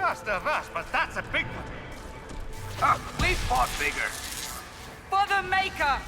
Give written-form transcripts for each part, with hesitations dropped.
Just of us, but that's a big one. Oh, we fought bigger. For the Maker!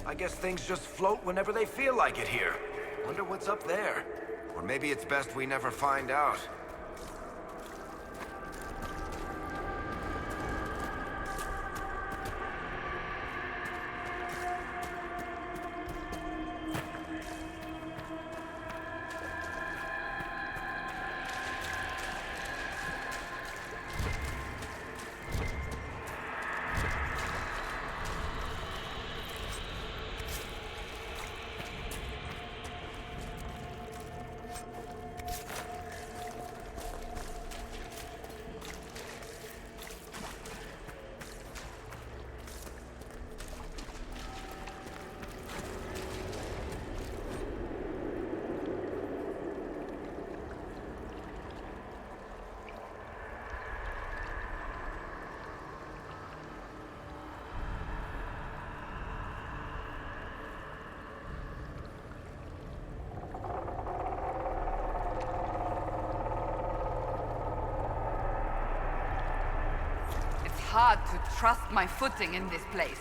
I guess things just float whenever they feel like it here. Wonder what's up there. Or maybe it's best we never find out. Hard to trust my footing in this place.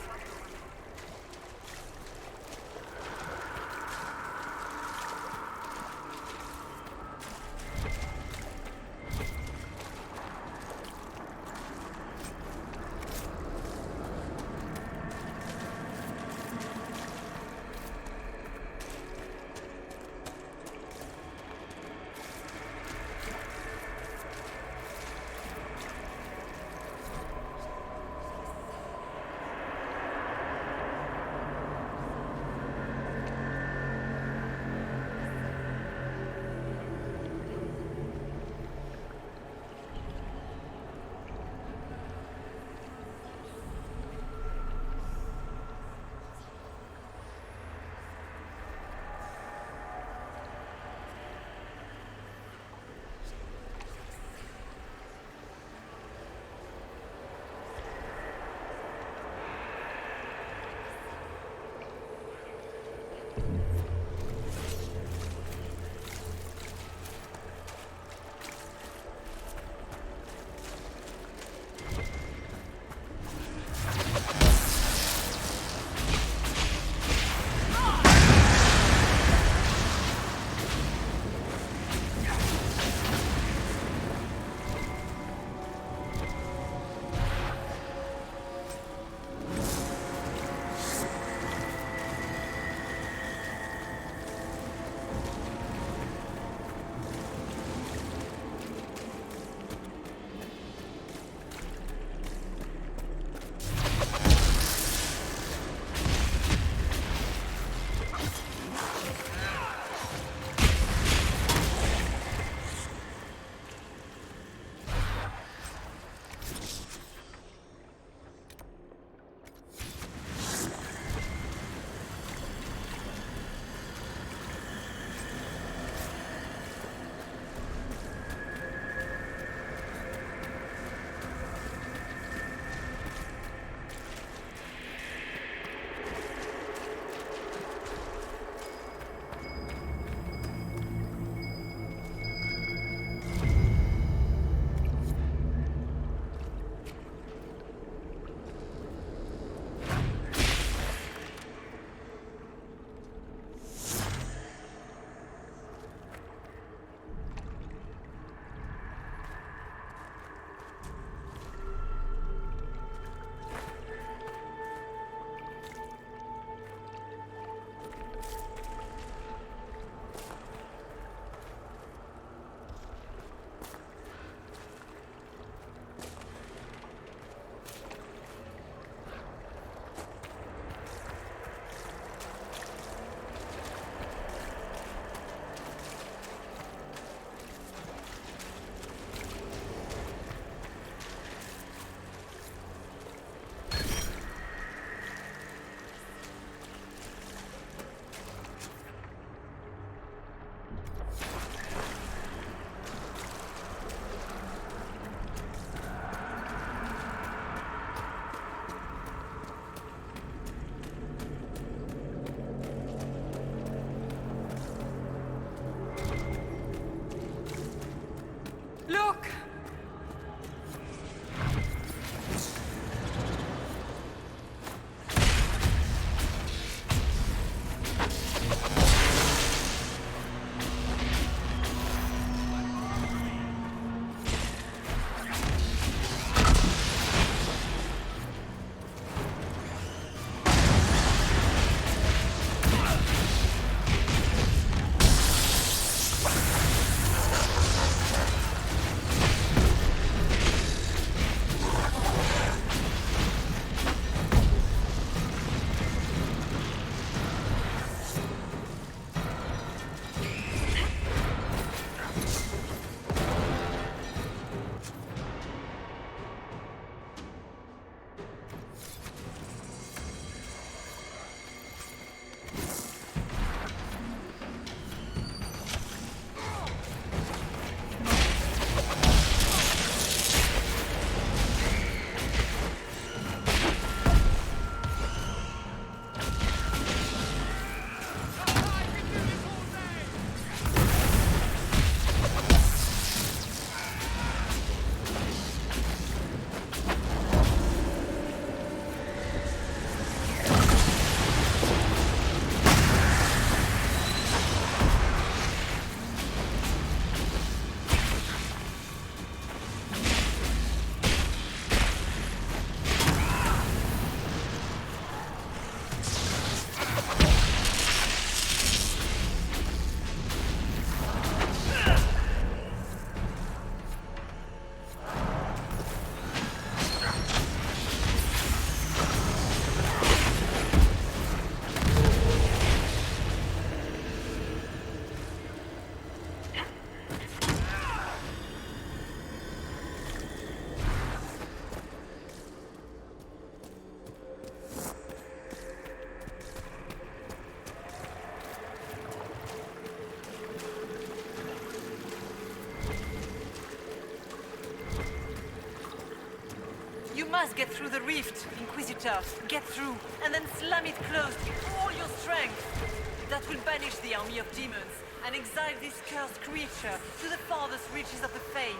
You must get through the rift, Inquisitor. Get through, and then slam it closed with all your strength. That will banish the army of demons, and exile this cursed creature to the farthest reaches of the Fade.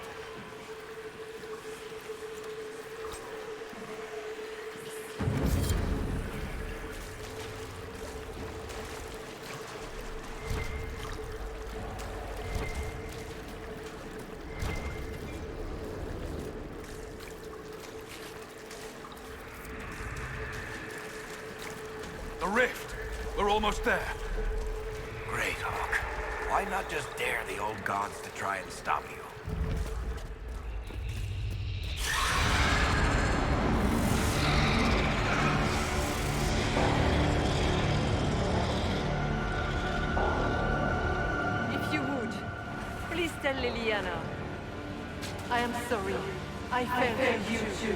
The rift! We're almost there. Great, Hawk. Why not just dare the old gods to try and stop you? If you would, please tell Liliana. I am sorry. I failed you too.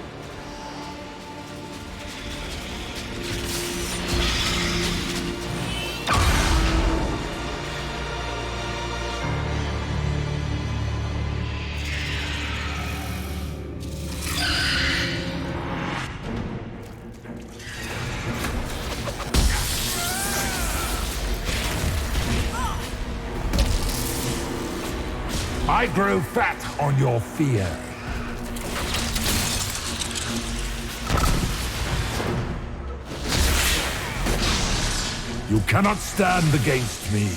I grow fat on your fear. You cannot stand against me.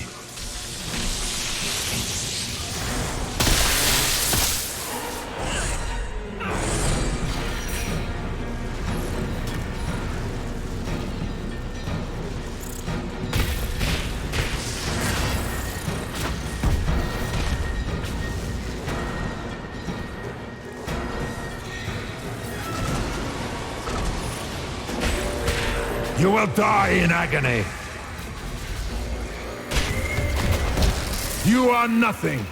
You will die in agony. You are nothing.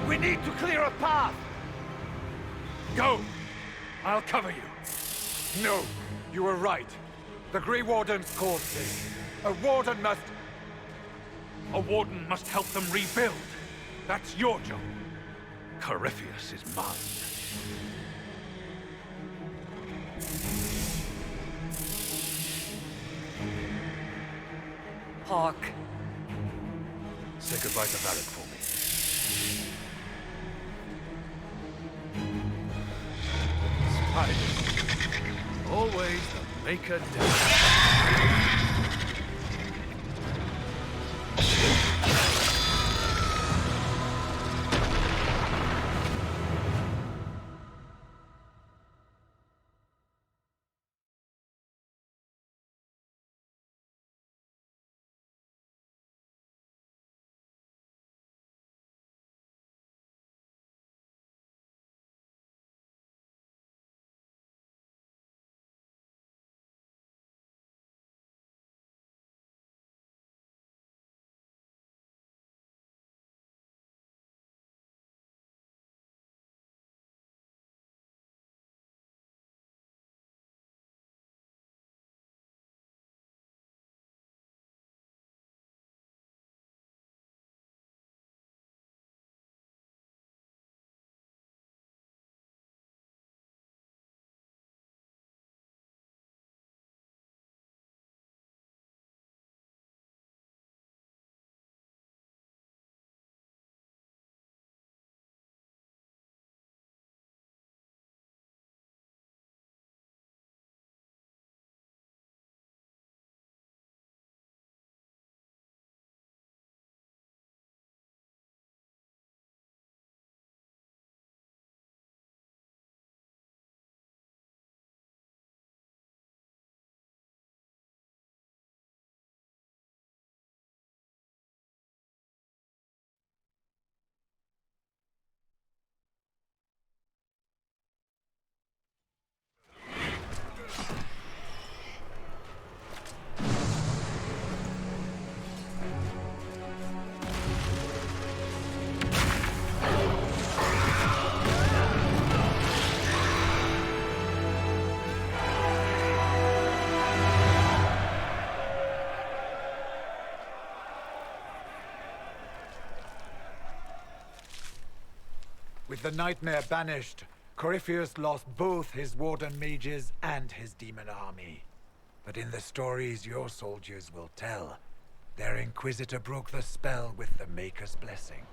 We need to clear a path! Go! I'll cover you. No, you were right. The Grey Warden's corpses. A warden must... A warden must help them rebuild. That's your job. Corypheus is mine. Hawk. Say goodbye to Varric for me. Spiders. Always the maker down. With the nightmare banished, Corypheus lost both his warden mages and his demon army. But in the stories your soldiers will tell, their Inquisitor broke the spell with the Maker's blessing.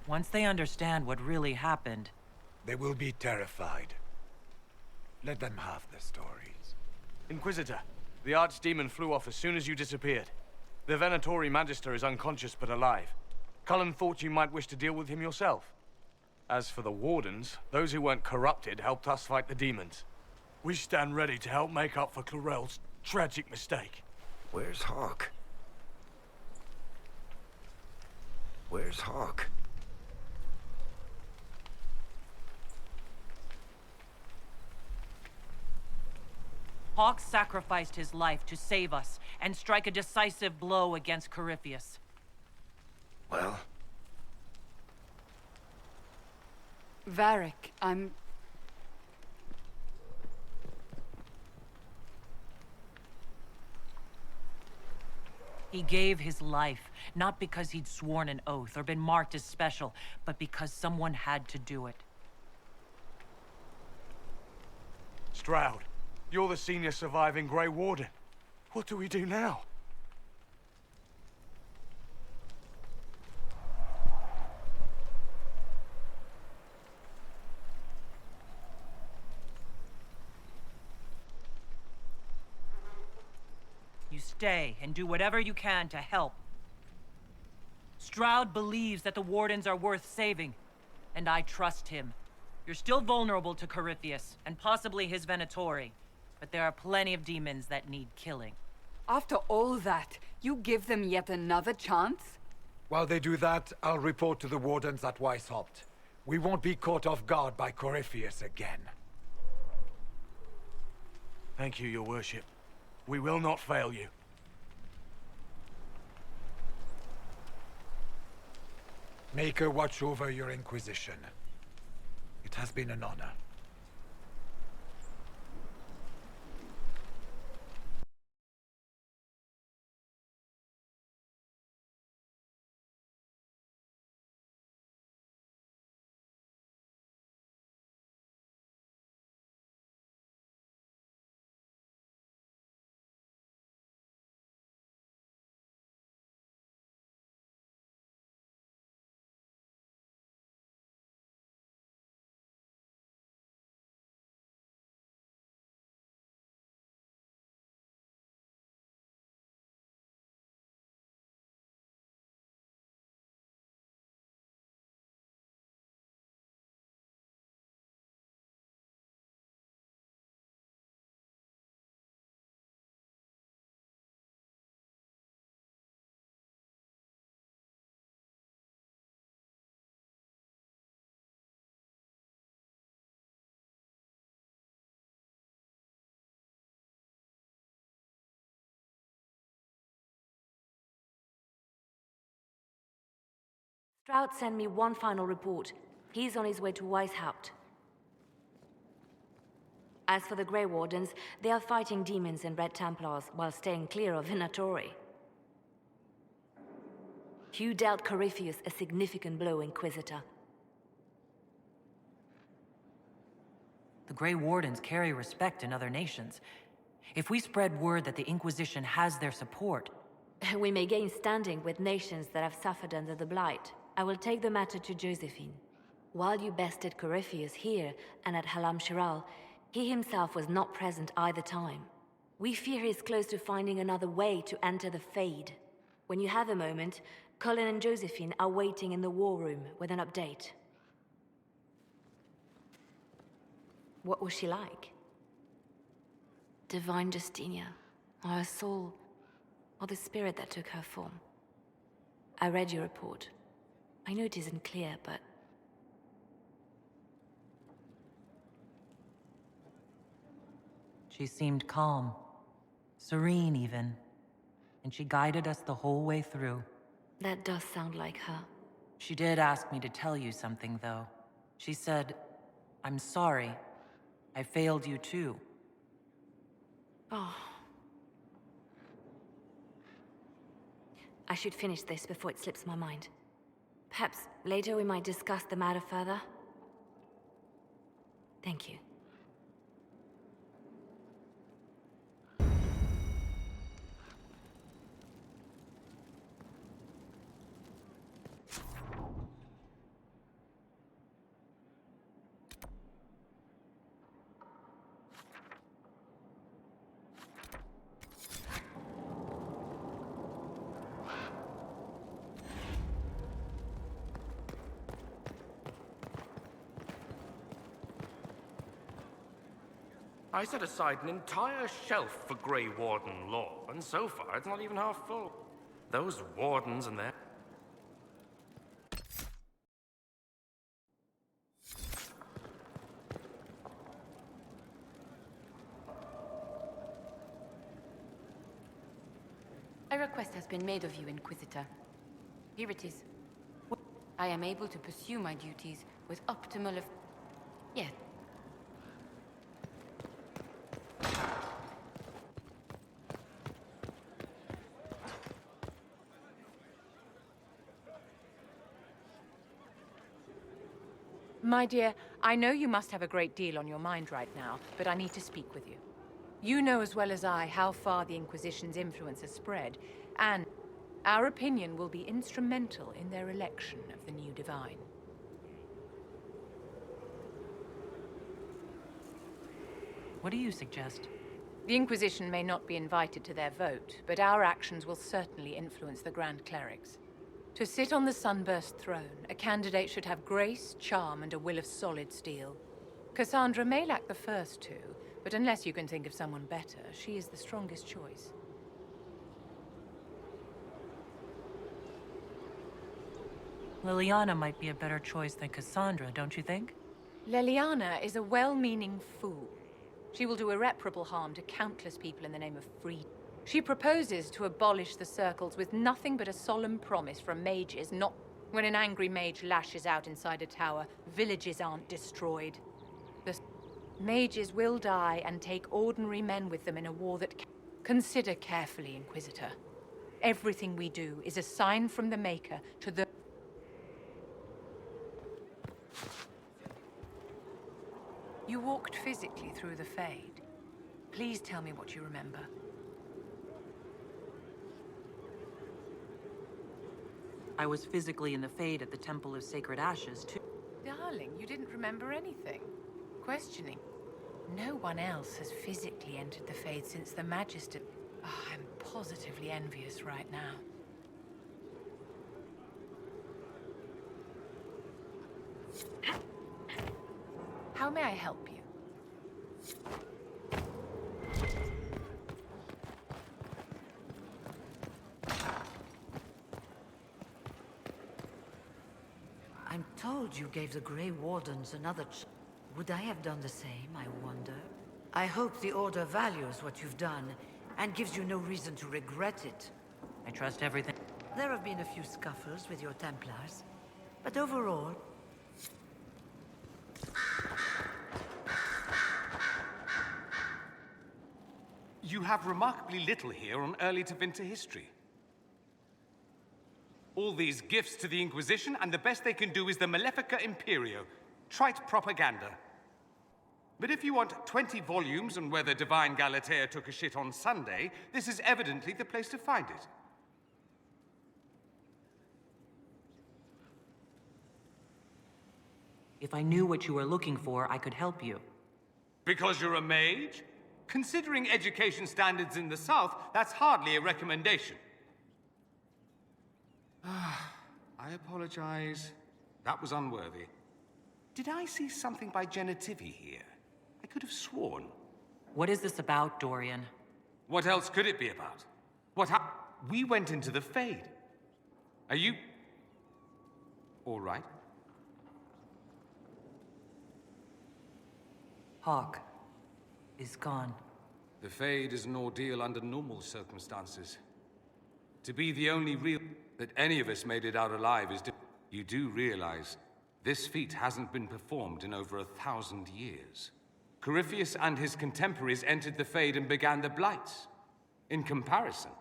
Once they understand what really happened, They will be terrified. Let them have the stories. Inquisitor, the Archdemon flew off as soon as you disappeared. The Venatori Magister is unconscious but alive. Cullen thought you might wish to deal with him yourself. As for the Wardens, those who weren't corrupted helped us fight the demons. We stand ready to help make up for Clorel's tragic mistake. Where's Hawk? Where's Hawk? Hawk sacrificed his life to save us and strike a decisive blow against Corypheus. Well, Varric, He gave his life, not because he'd sworn an oath or been marked as special, but because someone had to do it. Stroud, you're the senior surviving Grey Warden. What do we do now? You stay and do whatever you can to help. Stroud believes that the Wardens are worth saving, and I trust him. You're still vulnerable to Corypheus, and possibly his Venatori, but there are plenty of demons that need killing. after all that, you give them yet another chance? While they do that, I'll report to the Wardens at Weishaupt. We won't be caught off guard by Corypheus again. Thank you, your worship. We will not fail you. Maker watch over your Inquisition. It has been an honor. Stroud sent me one final report. He's on his way to Weishaupt. As for the Grey Wardens, they are fighting demons and Red Templars while staying clear of Venatori. You dealt Corypheus a significant blow, Inquisitor. The Grey Wardens carry respect in other nations. If we spread word that the Inquisition has their support... We may gain standing with nations that have suffered under the Blight. I will take the matter to Josephine. While you bested Corypheus here and at Halam Shiral, he himself was not present either time. We fear he is close to finding another way to enter the Fade. When you have a moment, Colin and Josephine are waiting in the war room with an update. What was she like? Divine Justinia, or her soul, or the spirit that took her form. I read your report. I know it isn't clear, but... She seemed calm, serene even, and she guided us the whole way through. That does sound like her. She did ask me to tell you something, though. She said, "I'm sorry. I failed you too." Oh. I should finish this before it slips my mind. Perhaps later we might discuss the matter further. Thank you. I set aside an entire shelf for Grey Warden lore, and so far it's not even half full. Those wardens and their... A request has been made of you, Inquisitor. Here it is. I am able to pursue my duties with optimal Yes. My dear, I know you must have a great deal on your mind right now, but I need to speak with you. You know as well as I how far the Inquisition's influence has spread, and our opinion will be instrumental in their election of the new Divine. What do you suggest? The Inquisition may not be invited to their vote, but our actions will certainly influence the Grand Clerics. To sit on the Sunburst throne, a candidate should have grace, charm, and a will of solid steel. Cassandra may lack the first two, but unless you can think of someone better, she is the strongest choice. Liliana might be a better choice than Cassandra, don't you think? Liliana is a well-meaning fool. She will do irreparable harm to countless people in the name of freedom. She proposes to abolish the circles with nothing but a solemn promise from mages not... When an angry mage lashes out inside a tower, villages aren't destroyed. The mages will die and take ordinary men with them in a war that... Consider carefully, Inquisitor. Everything we do is a sign from the Maker to the... You walked physically through the Fade. Please tell me what you remember. I was physically in the Fade at the Temple of Sacred Ashes, too. Darling, you didn't remember anything. Questioning. No one else has physically entered the Fade since the Magister... Oh, I'm positively envious right now. How may I help you? I'm told you gave the Grey Wardens another Would I have done the same, I wonder? I hope the Order values what you've done, and gives you no reason to regret it. I trust everything. There have been a few scuffles with your Templars, but overall... You have remarkably little here on early to Vinter history. All these gifts to the Inquisition, and the best they can do is the Malefica Imperio. Trite propaganda. But if you want 20 volumes on whether Divine Galatea took a shit on Sunday, this is evidently the place to find it. If I knew what you were looking for, I could help you. Because you're a mage? Considering education standards in the South, that's hardly a recommendation. I apologize. That was unworthy. Did I see something by Genitivi here? I could have sworn. What is this about, Dorian? What else could it be about? We went into the Fade. Are you... all right? Hawk is gone. The Fade is an ordeal under normal circumstances. To be the only real... that any of us made it out alive is... You do realize this feat hasn't been performed in over 1,000 years. Corypheus and his contemporaries entered the Fade and began the Blights. In comparison...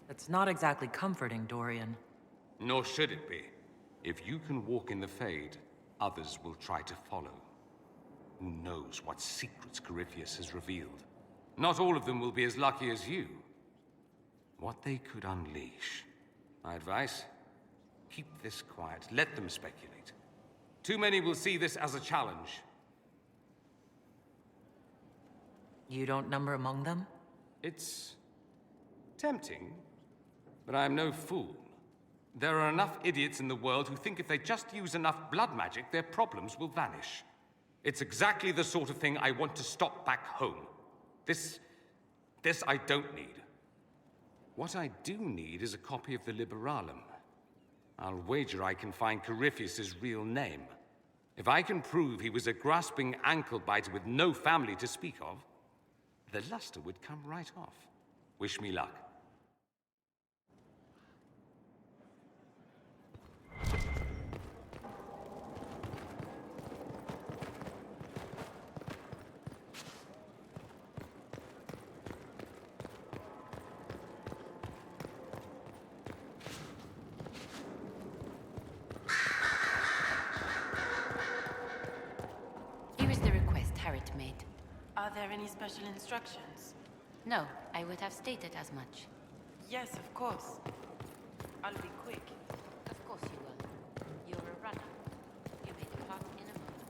That's not exactly comforting, Dorian. Nor should it be. If you can walk in the Fade, others will try to follow. Who knows what secrets Corypheus has revealed? Not all of them will be as lucky as you. What they could unleash. My advice? Keep this quiet. Let them speculate. Too many will see this as a challenge. You don't number among them? It's tempting, but I'm no fool. There are enough idiots in the world who think if they just use enough blood magic, their problems will vanish. It's exactly the sort of thing I want to stop back home. This I don't need. What I do need is a copy of the Liberalum. I'll wager I can find Corypheus's real name. If I can prove he was a grasping ankle-biter with no family to speak of, the luster would come right off. Wish me luck. Here is the request Harriet made. Are there any special instructions? No, I would have stated as much. Yes, of course. I'll be quick. Of course you will. You're a runner. You may depart in a moment.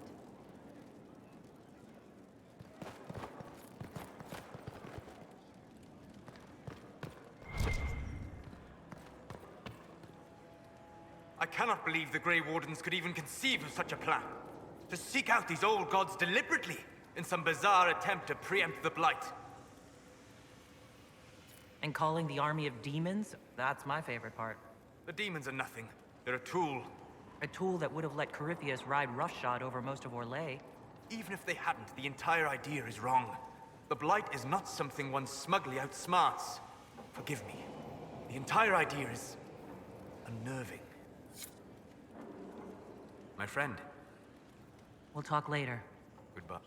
I cannot believe the Grey Wardens could even conceive of such a plan. To seek out these old gods deliberately in some bizarre attempt to preempt the Blight. And calling the army of demons? That's my favorite part. The demons are nothing. They're a tool. A tool that would have let Corypheus ride roughshod over most of Orlais. Even if they hadn't, the entire idea is wrong. The Blight is not something one smugly outsmarts. Forgive me. The entire idea is unnerving. My friend. We'll talk later. Goodbye.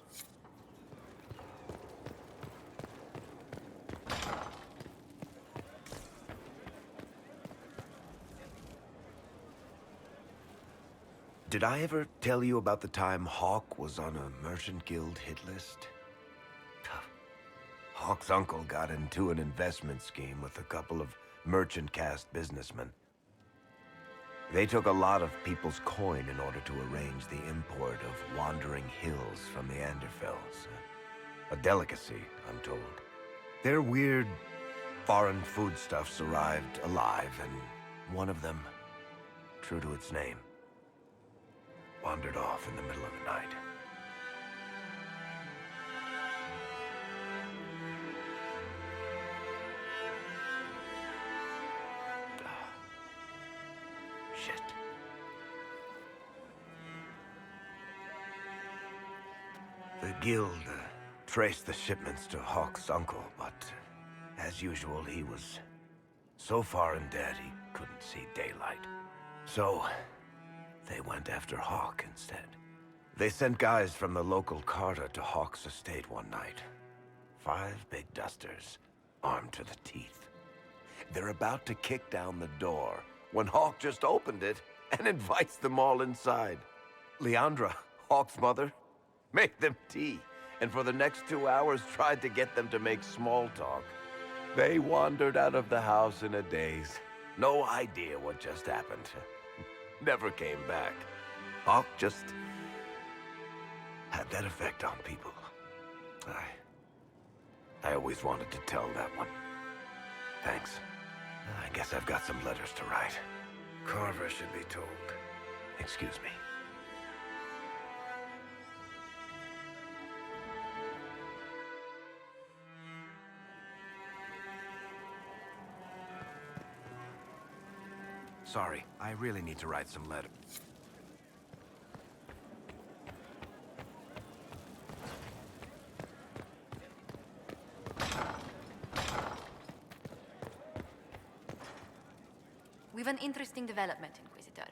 Did I ever tell you about the time Hawk was on a merchant guild hit list? Hawk's uncle got into an investment scheme with a couple of merchant caste businessmen. They took a lot of people's coin in order to arrange the import of wandering hills from the Anderfells. A delicacy, I'm told. Their weird, foreign foodstuffs arrived alive, and one of them, true to its name, wandered off in the middle of the night. Shit. The guild traced the shipments to Hawk's uncle, but as usual, he was so far in debt he couldn't see daylight. So they went after Hawk instead. They sent guys from the local carter to Hawk's estate one night. 5 big dusters, armed to the teeth. They're about to kick down the door when Hawk just opened it and invites them all inside. Leandra, Hawk's mother, made them tea, and for the next 2 hours tried to get them to make small talk. They wandered out of the house in a daze. No idea what just happened. Never came back. Hawk just had that effect on people. I always wanted to tell that one. Thanks. I guess I've got some letters to write. Carver should be told. Excuse me. Sorry, I really need to write some letters. We've an interesting development, Inquisitor.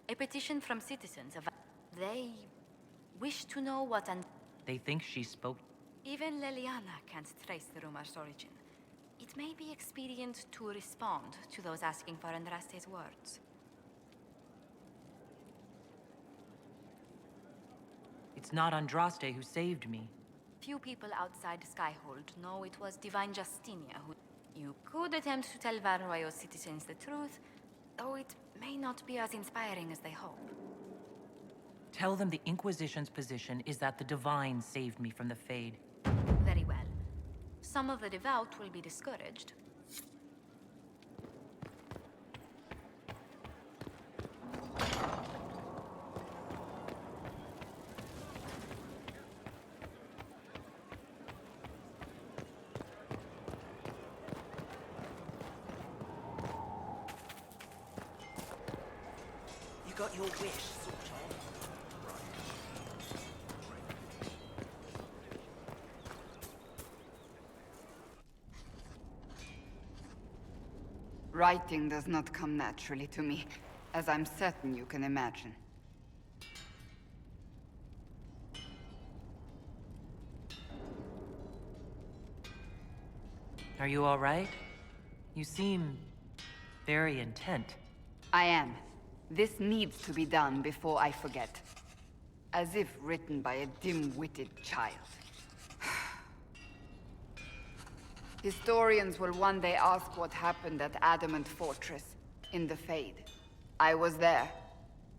A petition from citizens of... They wish to know what They think she spoke... Even Leliana can't trace the rumor's origin. It It may be expedient to respond to those asking for Andraste's words. It's not Andraste who saved me. Few people outside Skyhold know it was Divine Justinia who... You could attempt to tell Varroyo's citizens the truth, though it may not be as inspiring as they hope. Tell them the Inquisition's position is that the Divine saved me from the Fade. Very well. Some of the devout will be discouraged. You got your wish, sort of. Writing does not come naturally to me, as I'm certain you can imagine. Are you all right? You seem very intent. I am. This needs to be done before I forget. As if written by a dim-witted child. Historians will one day ask what happened at Adamant Fortress, in the Fade. I was there.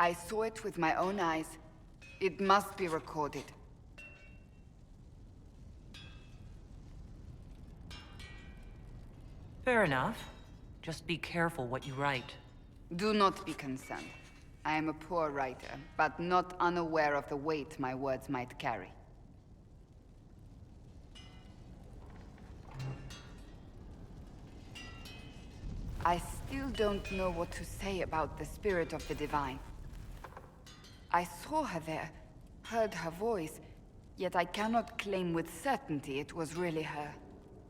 I saw it with my own eyes. It must be recorded. Fair enough. Just be careful what you write. Do not be concerned. I am a poor writer, but not unaware of the weight my words might carry. I still don't know what to say about the spirit of the Divine. I saw her there, heard her voice, yet I cannot claim with certainty it was really her.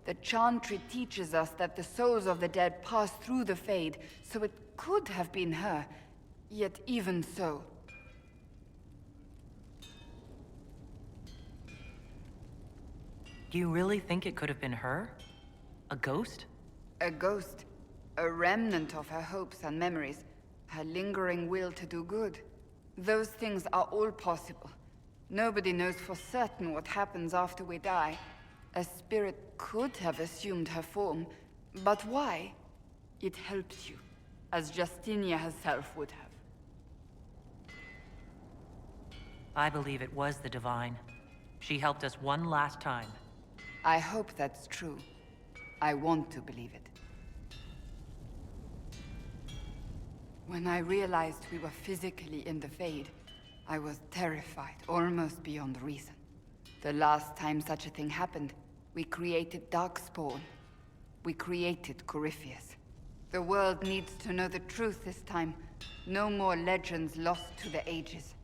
The Chantry teaches us that the souls of the dead pass through the Fade, so it could have been her, yet even so. Do you really think it could have been her? A ghost? A ghost. A remnant of her hopes and memories. Her lingering will to do good. Those things are all possible. Nobody knows for certain what happens after we die. A spirit could have assumed her form, but why? It helps you, as Justinia herself would have. I believe it was the Divine. She helped us one last time. I hope that's true. I want to believe it. When I realized we were physically in the Fade, I was terrified, almost beyond reason. The last time such a thing happened, we created Darkspawn. We created Corypheus. The world needs to know the truth this time. No more legends lost to the ages.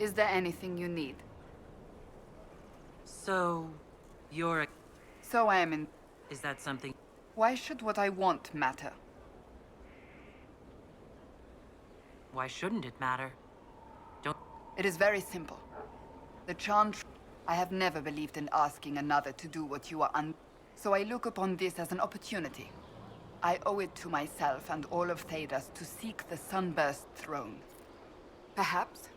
Is there anything you need? So, you're a... So I am in... Is that something... Why should what I want matter? Why shouldn't it matter? Don't... It is very simple. The Chantry... I have never believed in asking another to do what you are So I look upon this as an opportunity. I owe it to myself and all of Thedas to seek the Sunburst throne. Perhaps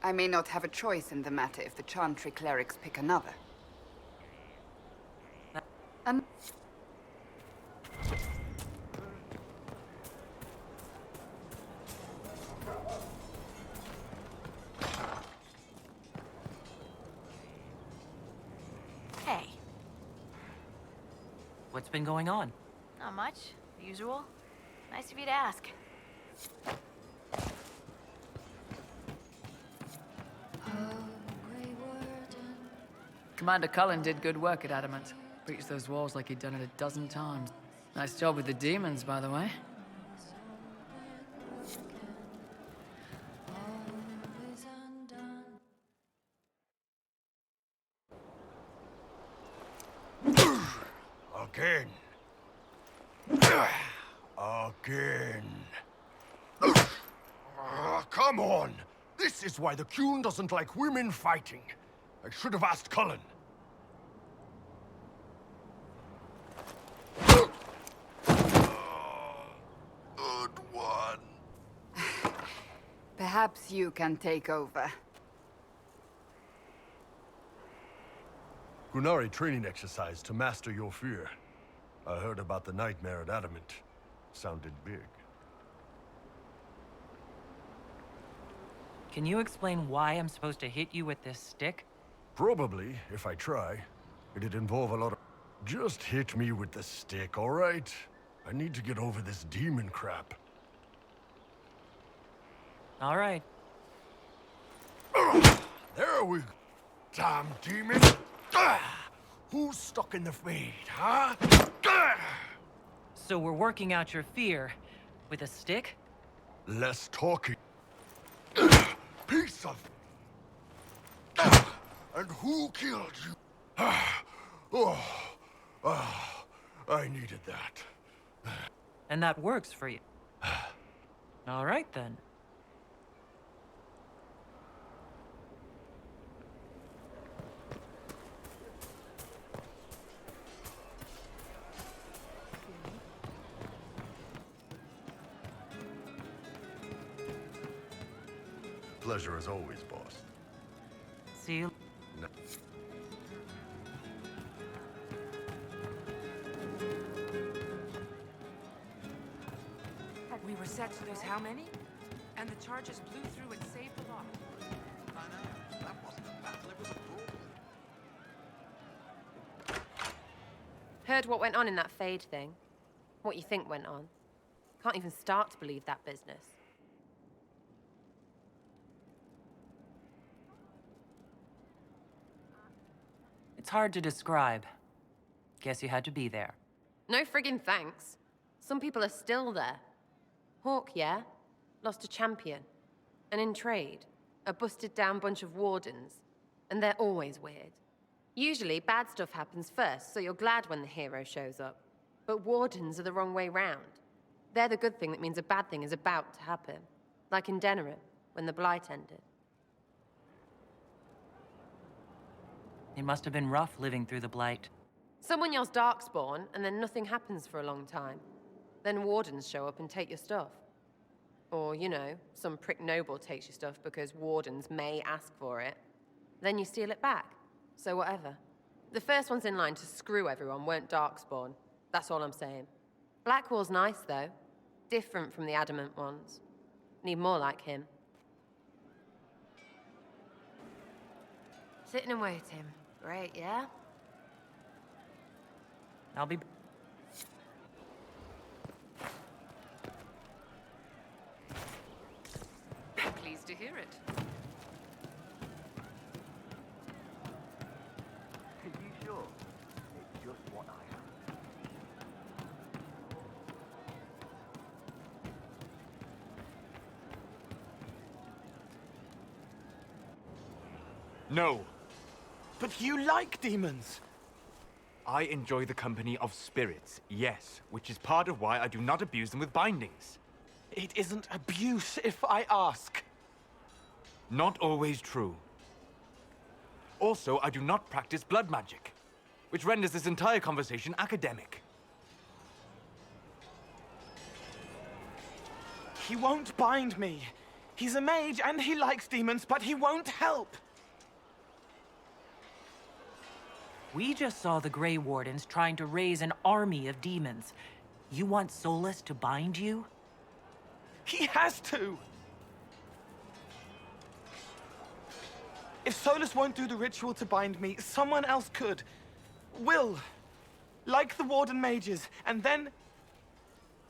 I may not have a choice in the matter if the Chantry clerics pick another. And... Hey. What's been going on? Not much. The usual. Nice of you to ask. Commander Cullen did good work at Adamant. Breached those walls like he'd done it a dozen times. Nice job with the demons, by the way. Again. Again. Come on! This is why the Qun doesn't like women fighting. I should have asked Cullen. Good one. Perhaps you can take over. Gunari training exercise to master your fear. I heard about the nightmare at Adamant. Sounded big. Can you explain why I'm supposed to hit you with this stick? Probably, if I try. It'd involve a lot of... Just hit me with the stick, all right? I need to get over this demon crap. All right. There we go. Damn demon! Who's stuck in the fade, huh? So we're working out your fear with a stick? Less talking. Piece of... And who killed you? I needed that. And that works for you. All right, then. Pleasure as always, boss. See you. No. We were set to lose how many? And the charges blew through and saved a lot. That wasn't a battle, it was a brawl. Heard what went on in that Fade thing? What you think went on? Can't even start to believe that business. It's hard to describe. Guess you had to be there. No friggin' thanks. Some people are still there. Hawk, yeah? Lost a champion. And in trade, a busted down bunch of wardens. And they're always weird. Usually, bad stuff happens first, so you're glad when the hero shows up. But wardens are the wrong way round. They're the good thing that means a bad thing is about to happen. Like in Denerim, when the Blight ended. It must have been rough living through the Blight. Someone yells Darkspawn, and then nothing happens for a long time. Then wardens show up and take your stuff. Or, you know, some prick noble takes your stuff because wardens may ask for it. Then you steal it back. So whatever. The first ones in line to screw everyone weren't Darkspawn. That's all I'm saying. Blackwall's nice, though. Different from the Adamant ones. Need more like him. Sitting and waiting. Great, yeah? I'll be... Pleased to hear it. Are you sure? It's just what I have. No. But you like demons! I enjoy the company of spirits, yes, which is part of why I do not abuse them with bindings. It isn't abuse if I ask. Not always true. Also, I do not practice blood magic, which renders this entire conversation academic. He won't bind me. He's a mage and he likes demons, but he won't help. We just saw the Grey Wardens trying to raise an army of demons. You want Solus to bind you? He has to! If Solus won't do the ritual to bind me, someone else could. Will. Like the Warden mages, and then...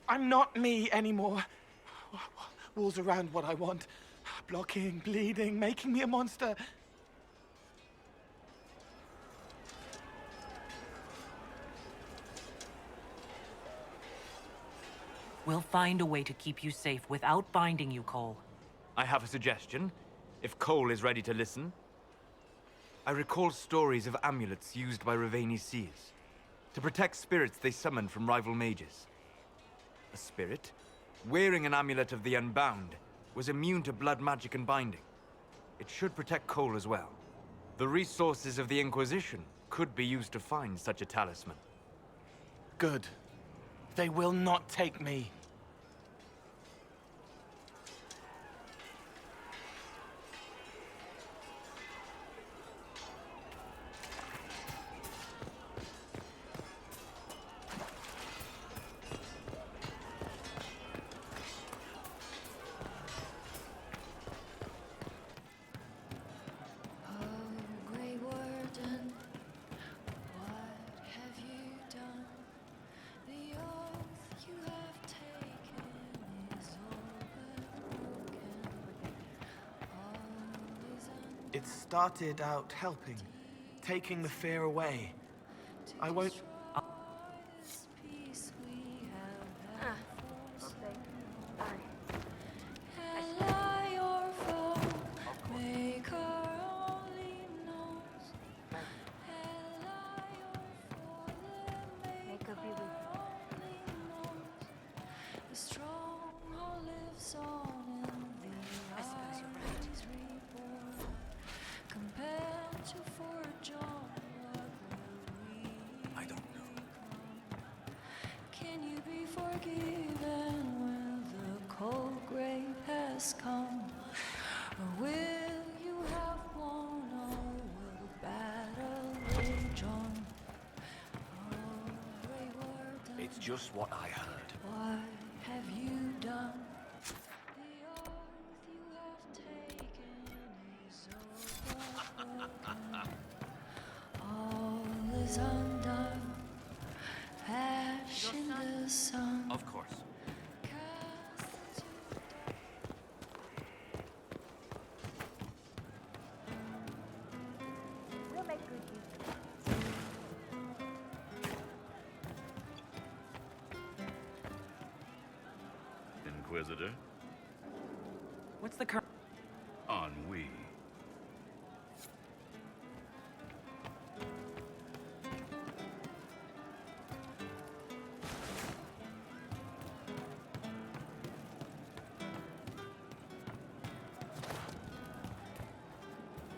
I'm not me anymore. Walls around what I want. Blocking, bleeding, making me a monster. We'll find a way to keep you safe without binding you, Cole. I have a suggestion, if Cole is ready to listen. I recall stories of amulets used by Raveni seers. To protect spirits they summoned from rival mages. A spirit, wearing an amulet of the Unbound, was immune to blood magic and binding. It should protect Cole as well. The resources of the Inquisition could be used to find such a talisman. Good. They will not take me. It started out helping, taking the fear away. I won't... It's just what I heard. What have you done? All is undone. Ash in the sun. Of course. We'll make good use. Inquisitor? What's the current... Ennui.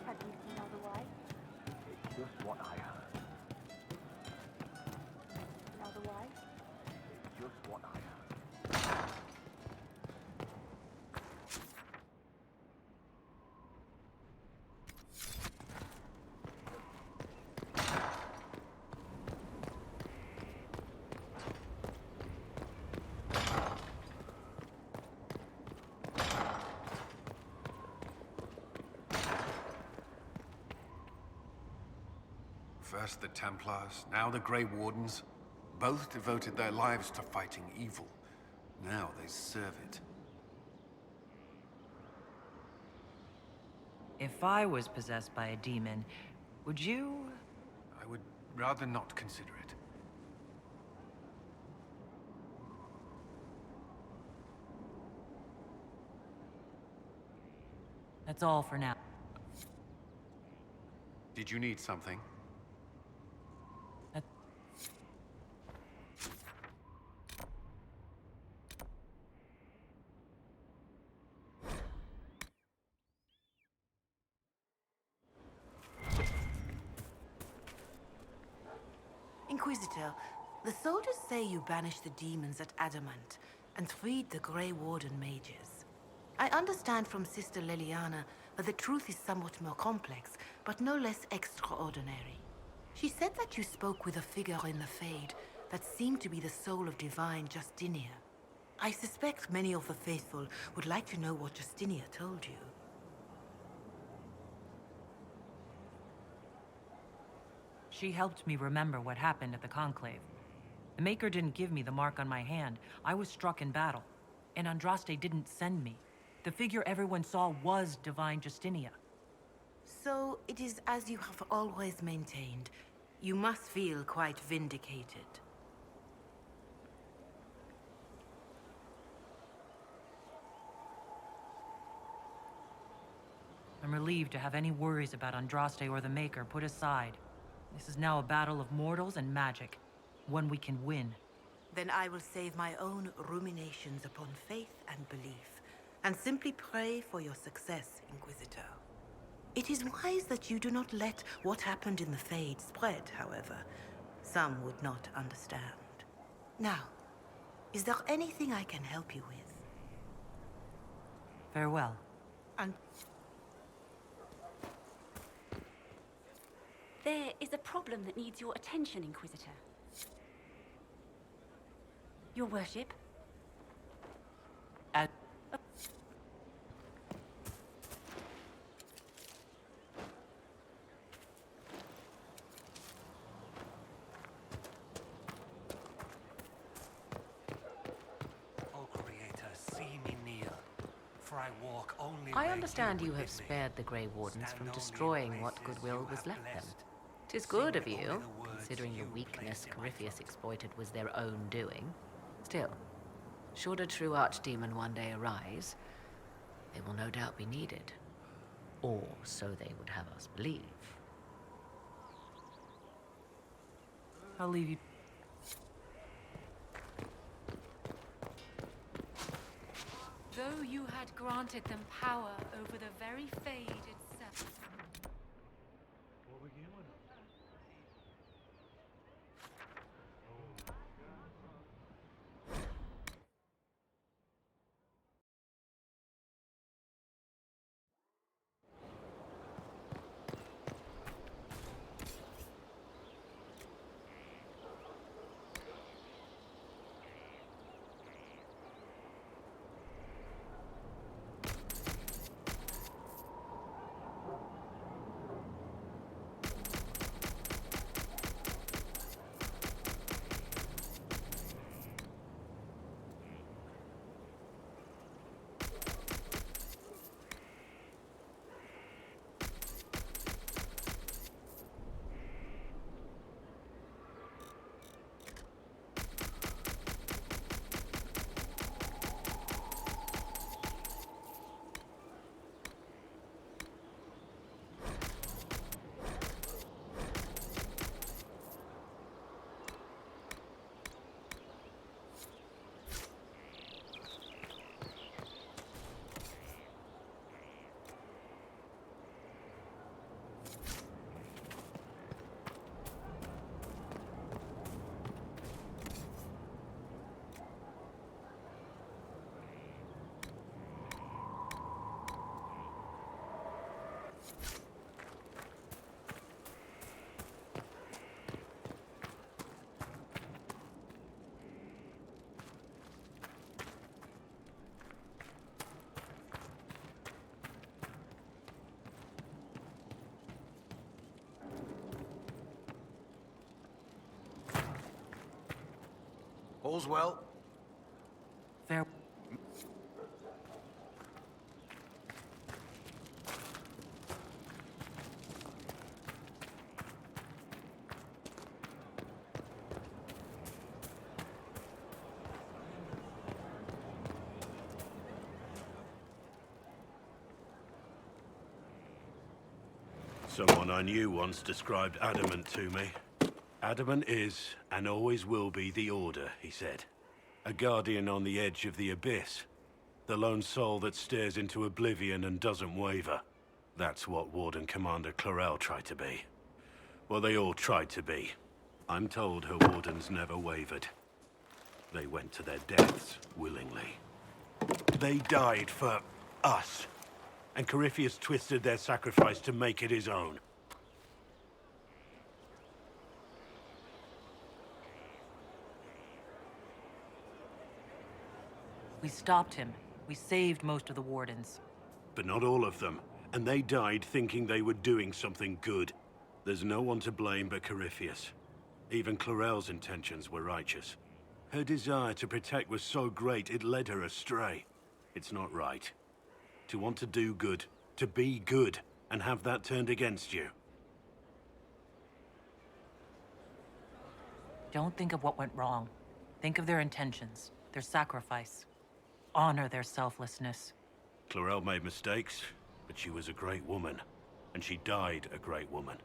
Have you seen otherwise? It's just what I heard. Otherwise? It's just what I heard. First the Templars, now the Grey Wardens. Both devoted their lives to fighting evil. Now they serve it. If I was possessed by a demon, would you... I would rather not consider it. That's all for now. Did you need something? Inquisitor, the soldiers say you banished the demons at Adamant and freed the Grey Warden mages. I understand from Sister Leliana that the truth is somewhat more complex, but no less extraordinary. She said that you spoke with a figure in the Fade that seemed to be the soul of divine Justinia. I suspect many of the faithful would like to know what Justinia told you. She helped me remember what happened at the Conclave. The Maker didn't give me the mark on my hand. I was struck in battle. And Andraste didn't send me. The figure everyone saw was Divine Justinia. So it is as you have always maintained. You must feel quite vindicated. I'm relieved to have any worries about Andraste or the Maker put aside. This is now a battle of mortals and magic. One we can win. Then I will save my own ruminations upon faith and belief, and simply pray for your success, Inquisitor. It is wise that you do not let what happened in the Fade spread, however. Some would not understand. Now, is there anything I can help you with? Farewell. And There is a problem that needs your attention, Inquisitor. Your worship? O Creator, see me kneel, for I walk only I where understand you would have bid me. spared the Grey Wardens Stand from only in destroying what places goodwill you was have left them. blessed. 'Tis good of Sing only you, the words considering the you weakness place in my Corypheus exploited was their own doing. Still, should a true archdemon one day arise, they will no doubt be needed. Or so they would have us believe. I'll leave you. Though you had granted them power over the very Fade itself. All's well? Fair. Someone I knew once described adamant to me. Adamant is, and always will be, the Order, he said. A guardian on the edge of the abyss. The lone soul that stares into oblivion and doesn't waver. That's what Warden Commander Clarel tried to be. Well, they all tried to be. I'm told her wardens never wavered. They went to their deaths willingly. They died for us. And Corypheus twisted their sacrifice to make it his own. We stopped him. We saved most of the Wardens. But not all of them. And they died thinking they were doing something good. There's no one to blame but Corypheus. Even Clarel's intentions were righteous. Her desire to protect was so great it led her astray. It's not right. To want to do good, to be good, and have that turned against you. Don't think of what went wrong. Think of their intentions, their sacrifice. Honor their selflessness. Clarel made mistakes, but she was a great woman. And she died a great woman.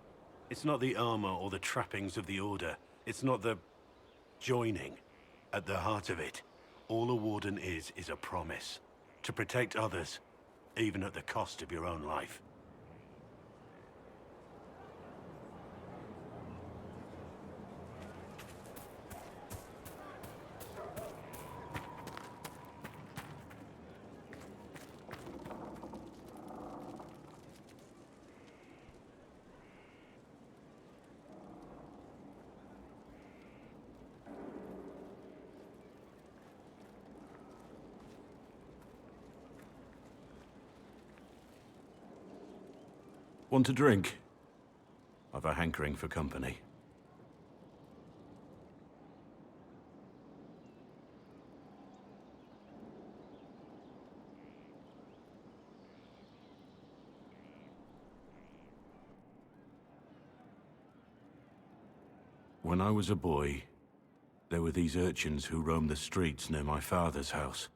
It's not the armor or the trappings of the Order. It's not the... Joining. At the heart of it, all a warden is a promise. To protect others, even at the cost of your own life. Want a drink? I've a hankering for company. When I was a boy, there were these urchins who roamed the streets near my father's house.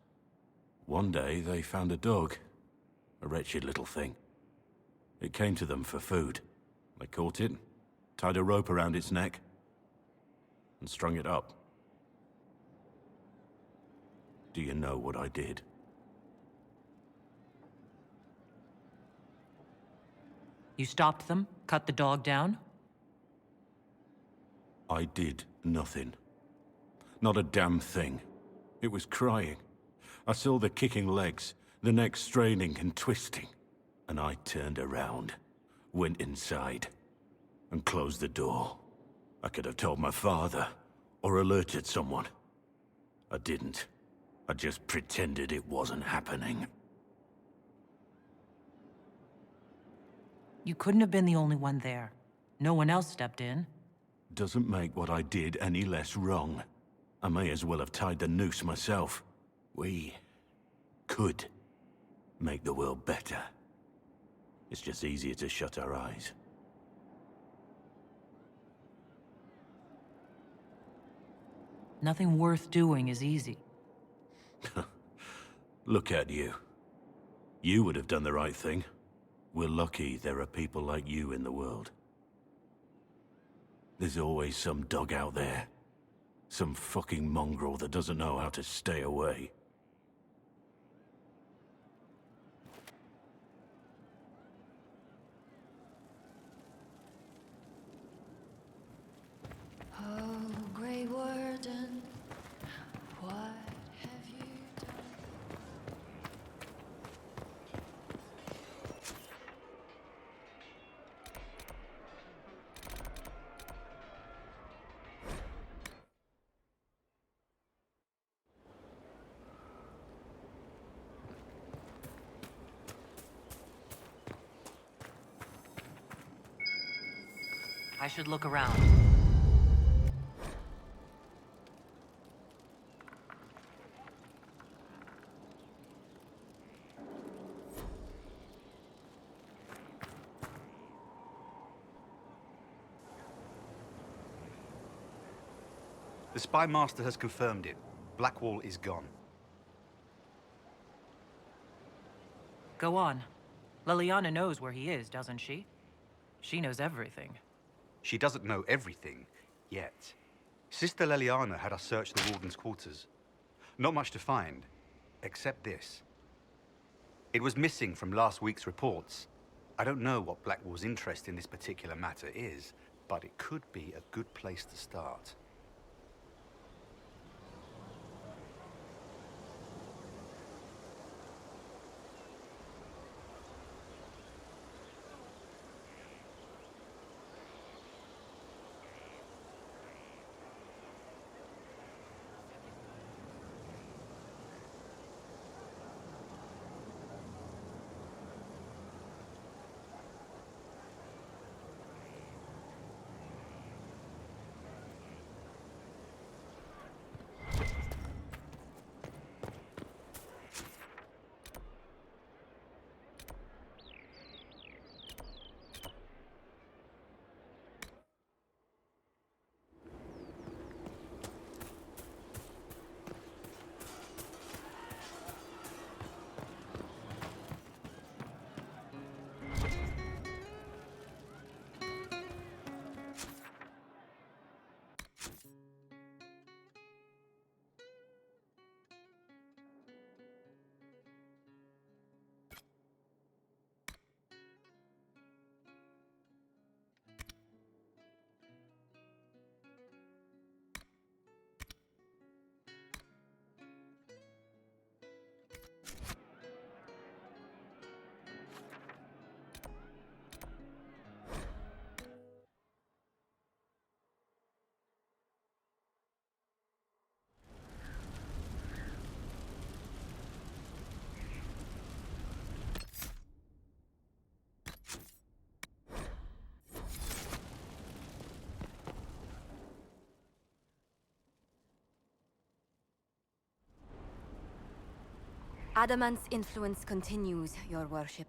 One day, they found a dog. A wretched little thing. It came to them for food. They caught it, tied a rope around its neck, and strung it up. Do you know what I did? You stopped them? Cut the dog down? I did nothing. Not a damn thing. It was crying. I saw the kicking legs, the neck straining and twisting. And I turned around, went inside, and closed the door. I could have told my father, or alerted someone. I didn't. I just pretended it wasn't happening. You couldn't have been the only one there. No one else stepped in. Doesn't make what I did any less wrong. I may as well have tied the noose myself. We could make the world better. It's just easier to shut our eyes. Nothing worth doing is easy. Look at you. You would have done the right thing. We're lucky there are people like you in the world. There's always some dog out there. Some fucking mongrel that doesn't know how to stay away. Oh, Grey Warden, what have you done? I should look around. The Spy Master has confirmed it. Blackwall is gone. Go on. Leliana knows where he is, doesn't she? She knows everything. She doesn't know everything, yet. Sister Leliana had us search the Warden's quarters. Not much to find, except this. It was missing from last week's reports. I don't know what Blackwall's interest in this particular matter is, but it could be a good place to start. Adamant's influence continues, your worship.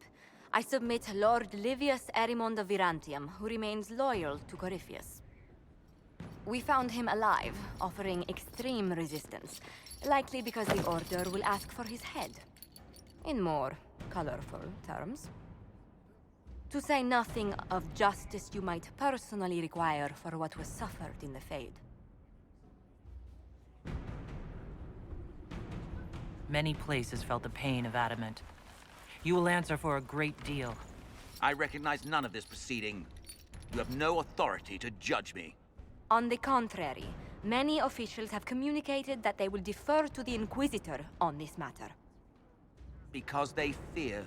I submit Lord Livius Erimond of Virantium, who remains loyal to Corypheus. We found him alive, offering extreme resistance, likely because the Order will ask for his head. In more colorful terms. To say nothing of justice you might personally require for what was suffered in the Fade. Many places felt the pain of Adamant. You will answer for a great deal. I recognize none of this proceeding. You have no authority to judge me. On the contrary, many officials have communicated that they will defer to the Inquisitor on this matter. Because they fear.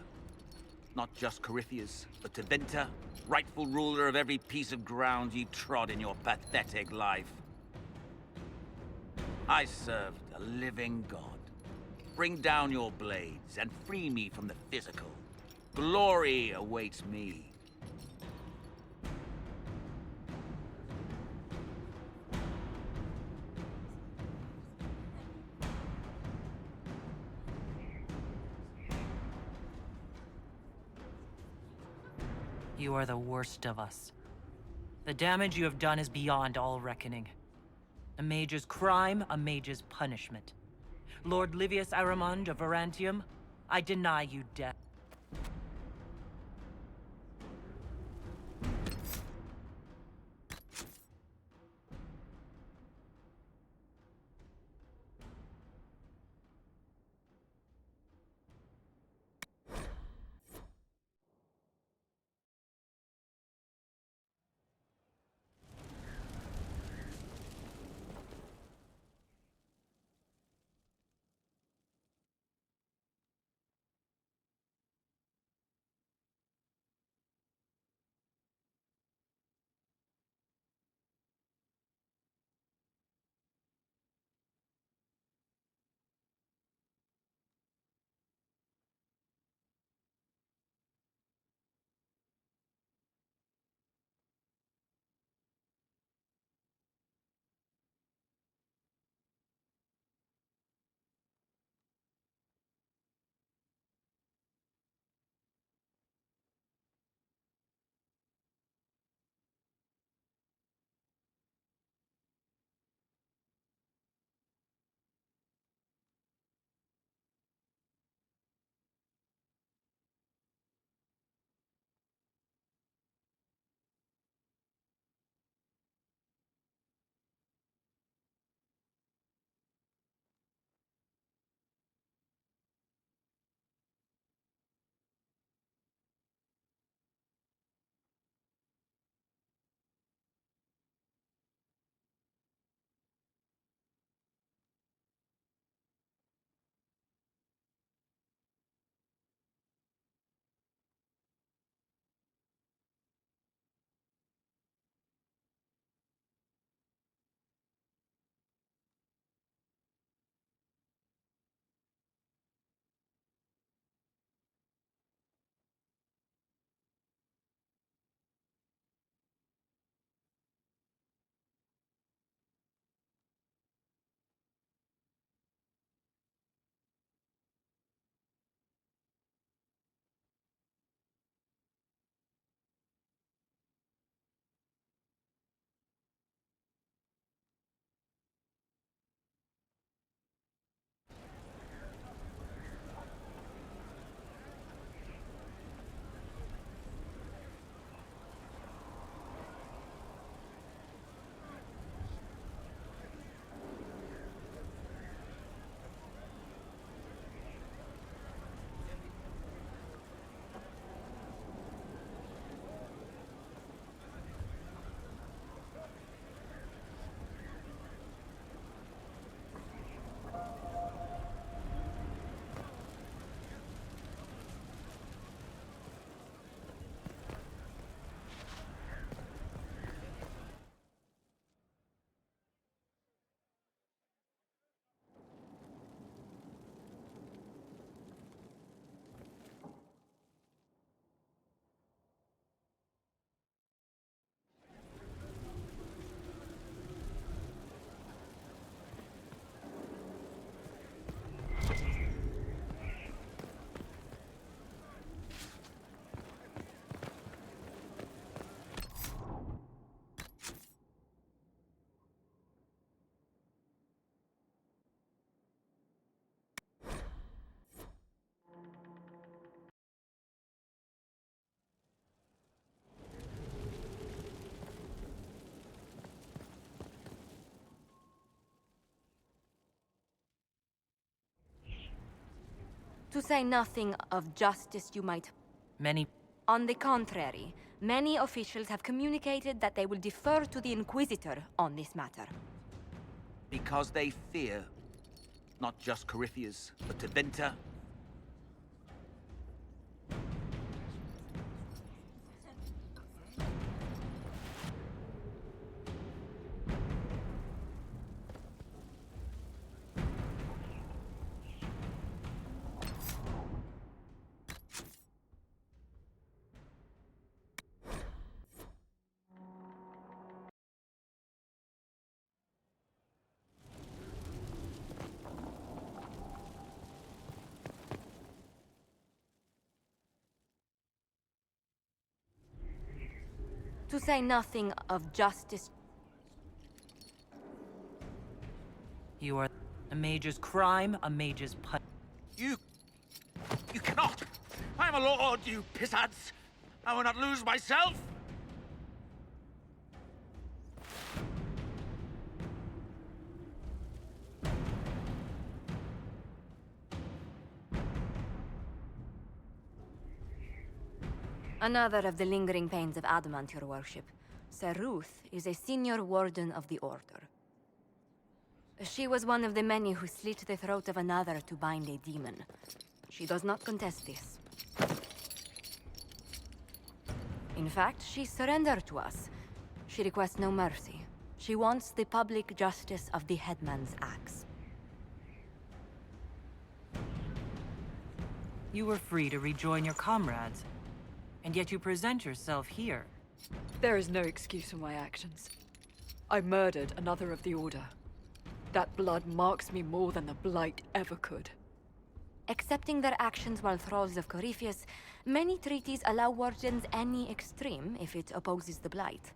Not just Corypheus, but Tevinter, rightful ruler of every piece of ground ye trod in your pathetic life. I served a living god. Bring down your blades and free me from the physical. Glory awaits me. You are the worst of us. The damage you have done is beyond all reckoning. A mage's crime, a mage's punishment. Lord Livius Erimond of Virantium, I deny you death. To say nothing of justice you might... Many... On the contrary, many officials have communicated that they will defer to the Inquisitor on this matter. Because they fear not just Corypheus, but Tevinter. To say nothing of justice... You are a mage's crime, a mage's put. You cannot! I am a lord, you pissants! I will not lose myself! Another of the lingering pains of adamant, your worship. Sir Ruth is a senior warden of the Order. She was one of the many who slit the throat of another to bind a demon. She does not contest this. In fact, she surrendered to us. She requests no mercy. She wants the public justice of the headman's axe. You were free to rejoin your comrades, and yet you present yourself here. There is no excuse for my actions. I murdered another of the Order. That blood marks me more than the Blight ever could. Accepting their actions while thralls of Corypheus, many treaties allow wardens any extreme if it opposes the Blight.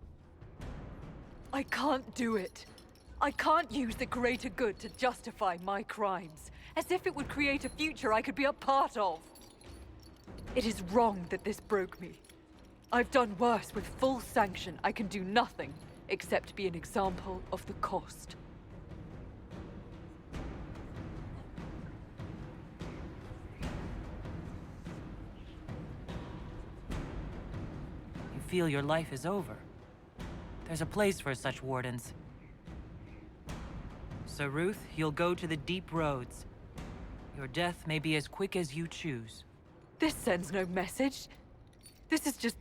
I can't do it. I can't use the greater good to justify my crimes, as if it would create a future I could be a part of. It is wrong that this broke me. I've done worse with full sanction. I can do nothing except be an example of the cost. You feel your life is over. There's a place for such wardens. Sir Ruth, you'll go to the deep roads. Your death may be as quick as you choose. This sends no message. This is just...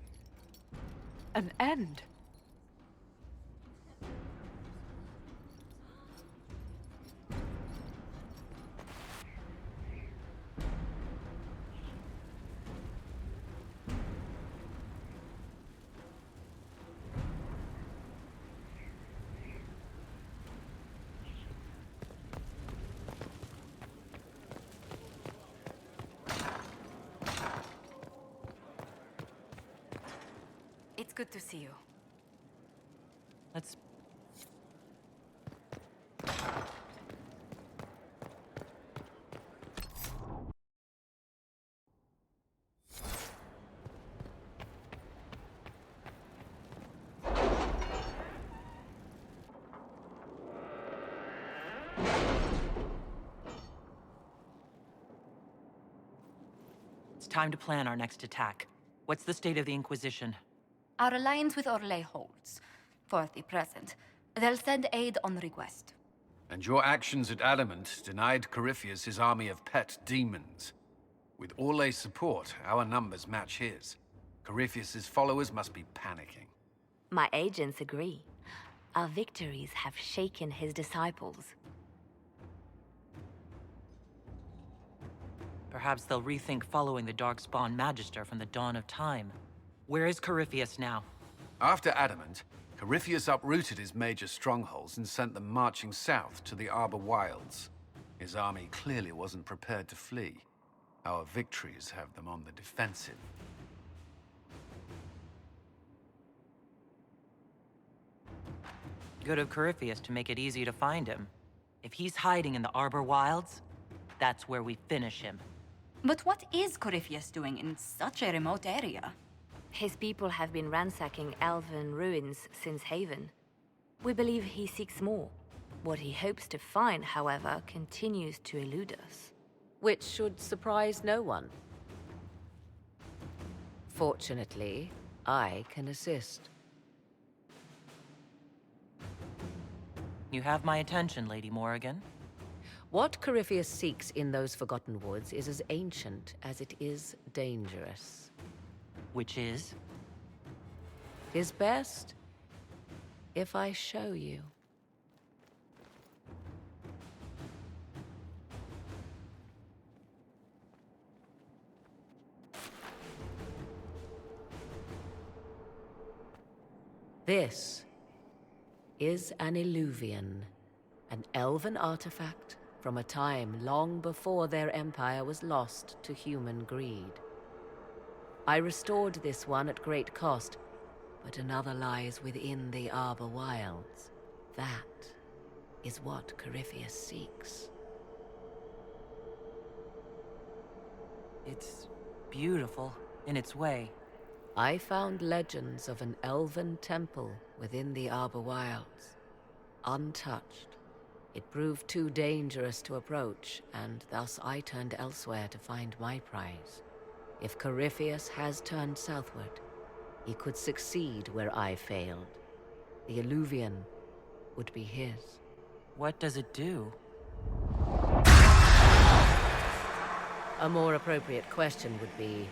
an end. It's good to see you. Let's... It's time to plan our next attack. What's the state of the Inquisition? Our alliance with Orlais holds, for the present. They'll send aid on request. And your actions at Adamant denied Corypheus his army of pet demons. With Orlais' support, our numbers match his. Corypheus' followers must be panicking. My agents agree. Our victories have shaken his disciples. Perhaps they'll rethink following the Darkspawn Magister from the dawn of time. Where is Corypheus now? After Adamant, Corypheus uprooted his major strongholds and sent them marching south to the Arbor Wilds. His army clearly wasn't prepared to flee. Our victories have them on the defensive. Good of Corypheus to make it easy to find him. If he's hiding in the Arbor Wilds, that's where we finish him. But what is Corypheus doing in such a remote area? His people have been ransacking elven ruins since Haven. We believe he seeks more. What he hopes to find, however, continues to elude us. which should surprise no one. Fortunately, I can assist. You have my attention, Lady Morrigan. What Corypheus seeks in those Forgotten Woods is as ancient as it is dangerous. Which is? Is best if I show you. This is an illuvian, an elven artifact from a time long before their empire was lost to human greed. I restored this one at great cost, but another lies within the Arbor Wilds. That is what Corypheus seeks. It's beautiful in its way. I found legends of an elven temple within the Arbor Wilds, untouched. It proved too dangerous to approach, and thus I turned elsewhere to find my prize. If Corypheus has turned southward, he could succeed where I failed. The Illuvian would be his. What does it do? A more appropriate question would be,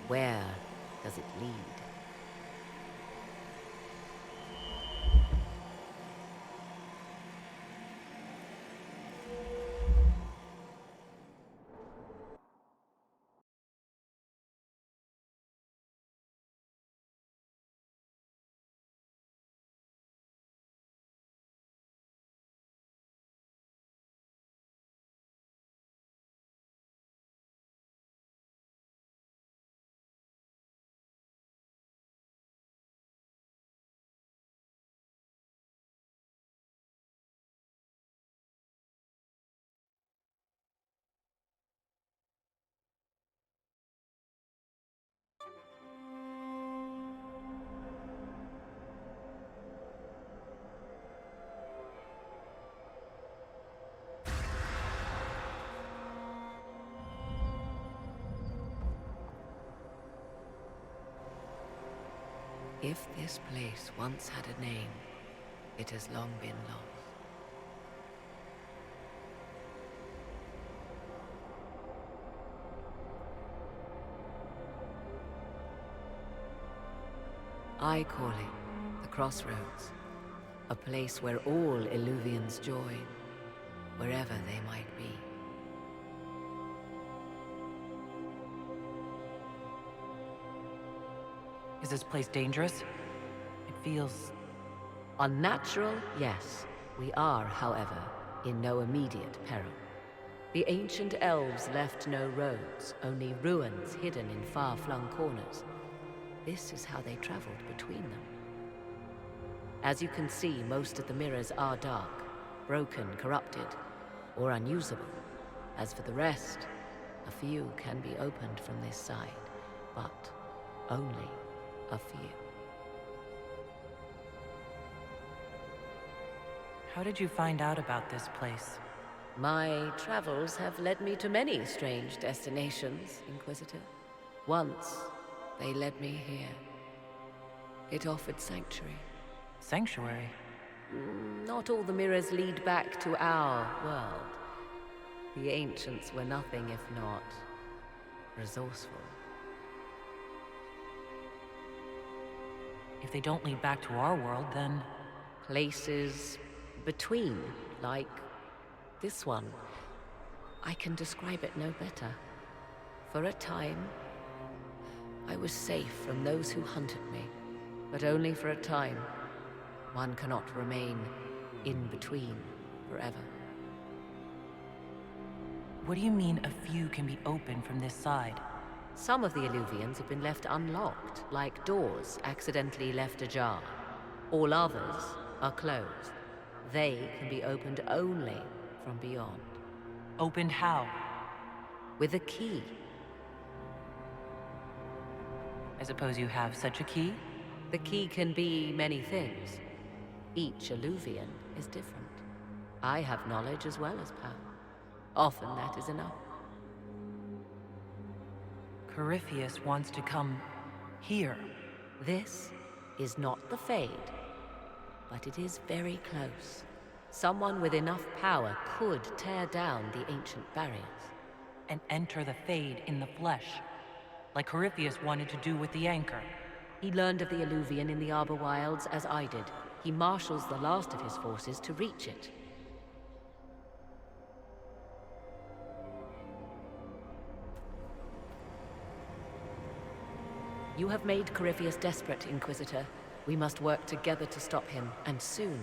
where does it lead? If this place once had a name, it has long been lost. I call it the Crossroads, a place where all Illuvians join, wherever they might be. Is this place dangerous? It feels... Unnatural, yes. We are, however, in no immediate peril. The ancient elves left no roads, only ruins hidden in far-flung corners. This is how they traveled between them. As you can see, most of the mirrors are dark, broken, corrupted, or unusable. As for the rest, a few can be opened from this side, but only a few. How did you find out about this place? My travels have led me to many strange destinations, Inquisitor. Once, they led me here. It offered sanctuary. Sanctuary? Not all the mirrors lead back to our world. The ancients were nothing if not resourceful. If they don't lead back to our world, then... Places between, like this one. I can describe it no better. For a time, I was safe from those who hunted me, but only for a time. One cannot remain in between forever. What do you mean a few can be opened from this side? Some of the Illuvians have been left unlocked, like doors accidentally left ajar. All others are closed. They can be opened only from beyond. Opened how? With a key. I suppose you have such a key? The key can be many things. Each Illuvian is different. I have knowledge as well as power. Often that is enough. Corypheus wants to come here. This is not the Fade, but it is very close. Someone with enough power could tear down the ancient barriers. And enter the Fade in the flesh, like Corypheus wanted to do with the Anchor. He learned of the Alluvian in the Arbor Wilds as I did. He marshals the last of his forces to reach it. You have made Corypheus desperate, Inquisitor. We must work together to stop him, and soon.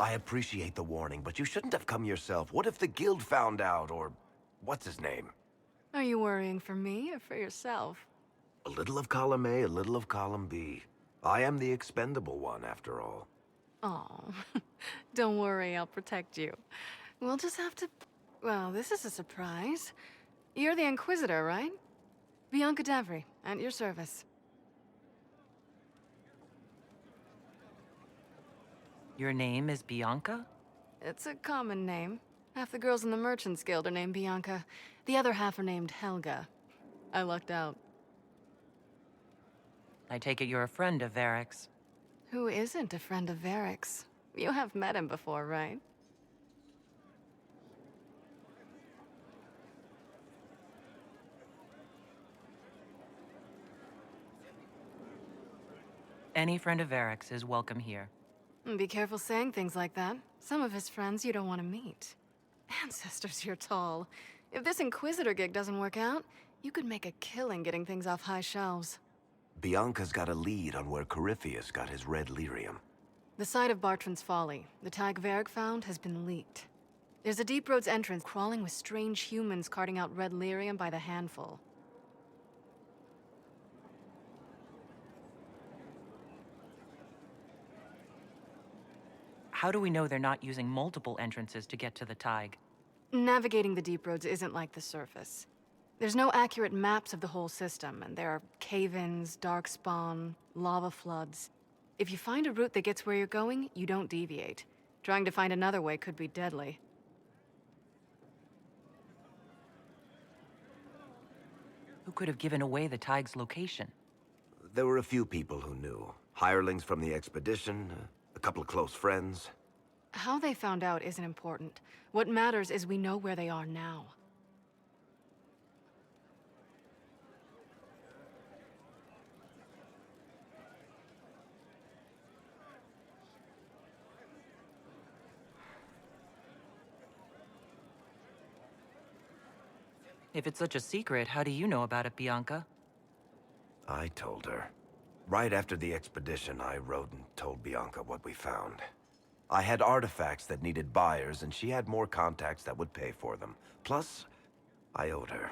I appreciate the warning, but you shouldn't have come yourself. What if the guild found out, or what's his name? Are you worrying for me or for yourself? A little of column A, a little of column B. I am the expendable one, after all. Oh, don't worry, I'll protect you. We'll just have to... Well, this is a surprise. You're the Inquisitor, right? Bianca Davry, at your service. Your name is Bianca? It's a common name. Half the girls in the Merchants Guild are named Bianca. The other half are named Helga. I lucked out. I take it you're a friend of Varric's. Who isn't a friend of Varric's? You have met him before, right? Any friend of Varric's is welcome here. Be careful saying things like that. Some of his friends you don't want to meet. Ancestors, you're tall. If this Inquisitor gig doesn't work out, you could make a killing getting things off high shelves. Bianca's got a lead on where Corypheus got his red lyrium. The site of Bartran's Folly, the tag Varric found, has been leaked. There's a Deep Roads entrance crawling with strange humans carting out red lyrium by the handful. How do we know they're not using multiple entrances to get to the Tig? Navigating the Deep Roads isn't like the surface. There's no accurate maps of the whole system, and there are cave-ins, darkspawn, lava floods. If you find a route that gets where you're going, you don't deviate. Trying to find another way could be deadly. Who could have given away the Tig's location? There were a few people who knew. Hirelings from the expedition, a couple of close friends. How they found out isn't important. What matters is we know where they are now. If it's such a secret, how do you know about it, Bianca? I told her. Right after the expedition, I wrote and told Bianca what we found. I had artifacts that needed buyers, and she had more contacts that would pay for them. Plus, I owed her.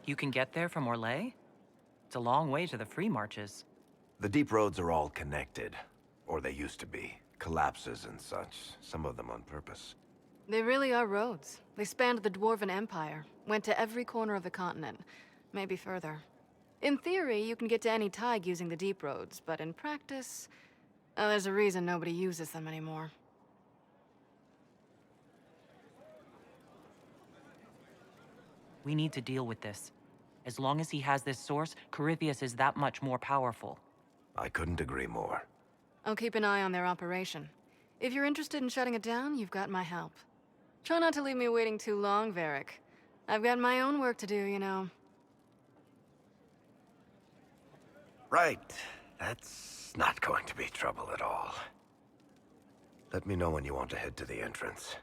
You can get there from Orlais? It's a long way to the free marches. The deep roads are all connected. Or they used to be. Collapses and such. Some of them on purpose. They really are roads. They spanned the Dwarven Empire, went to every corner of the continent, maybe further. In theory, you can get to any thaig using the deep roads, but in practice, there's a reason nobody uses them anymore. We need to deal with this. As long as he has this source, Corypheus is that much more powerful. I couldn't agree more. I'll keep an eye on their operation. If you're interested in shutting it down, you've got my help. Try not to leave me waiting too long, Varric. I've got my own work to do, you know. Right. That's not going to be trouble at all. Let me know when you want to head to the entrance.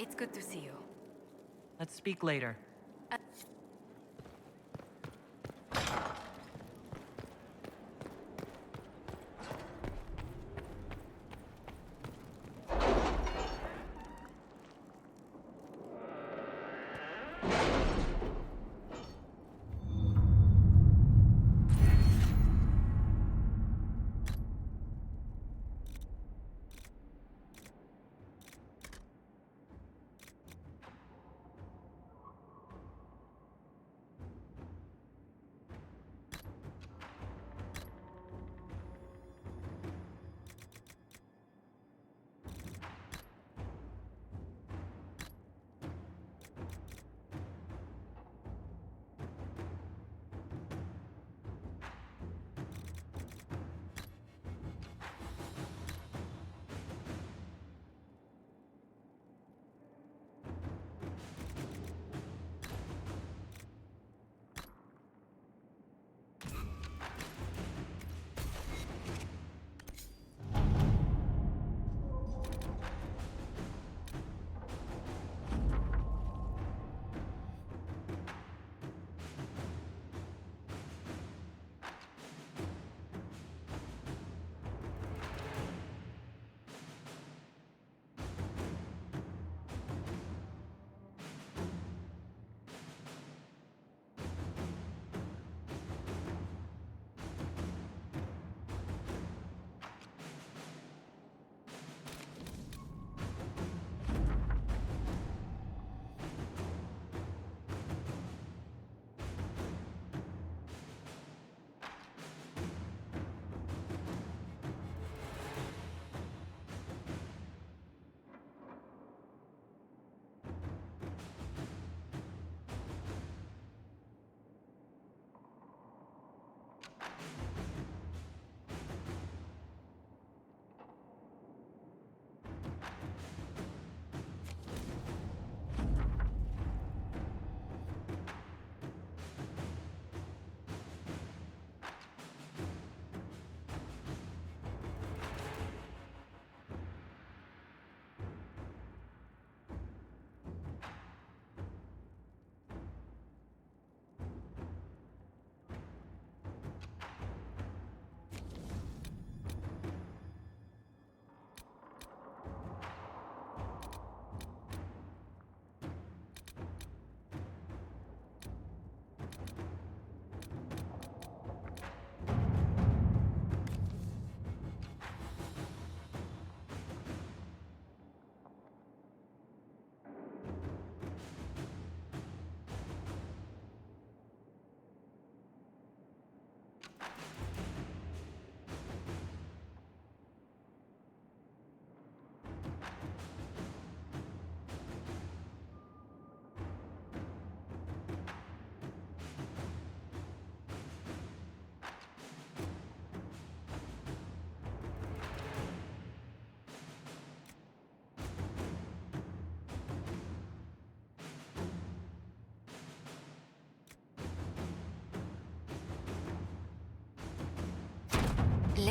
It's good to see you. Let's speak later.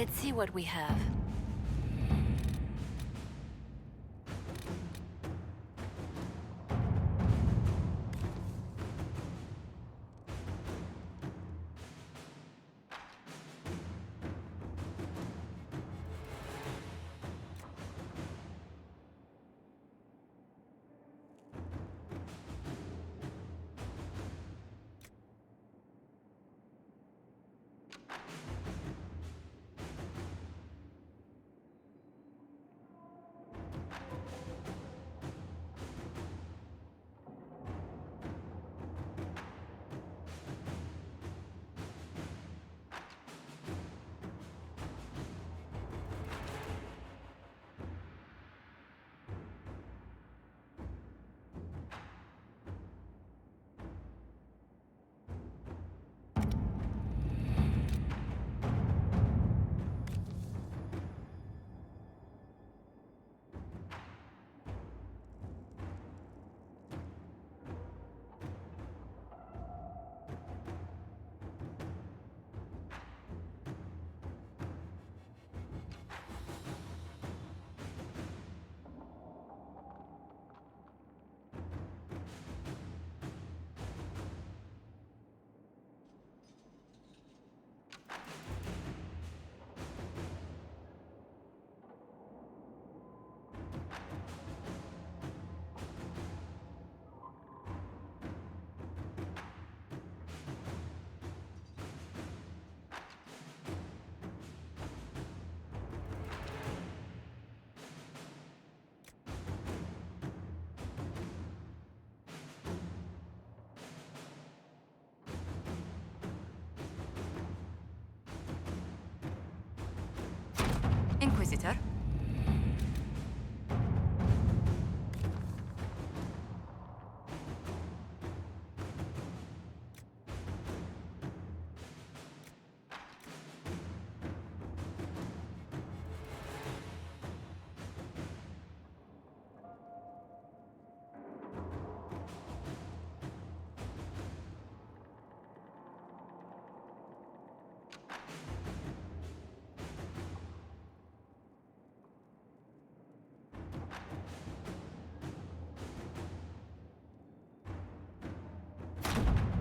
Let's see what we have. Inquisitor?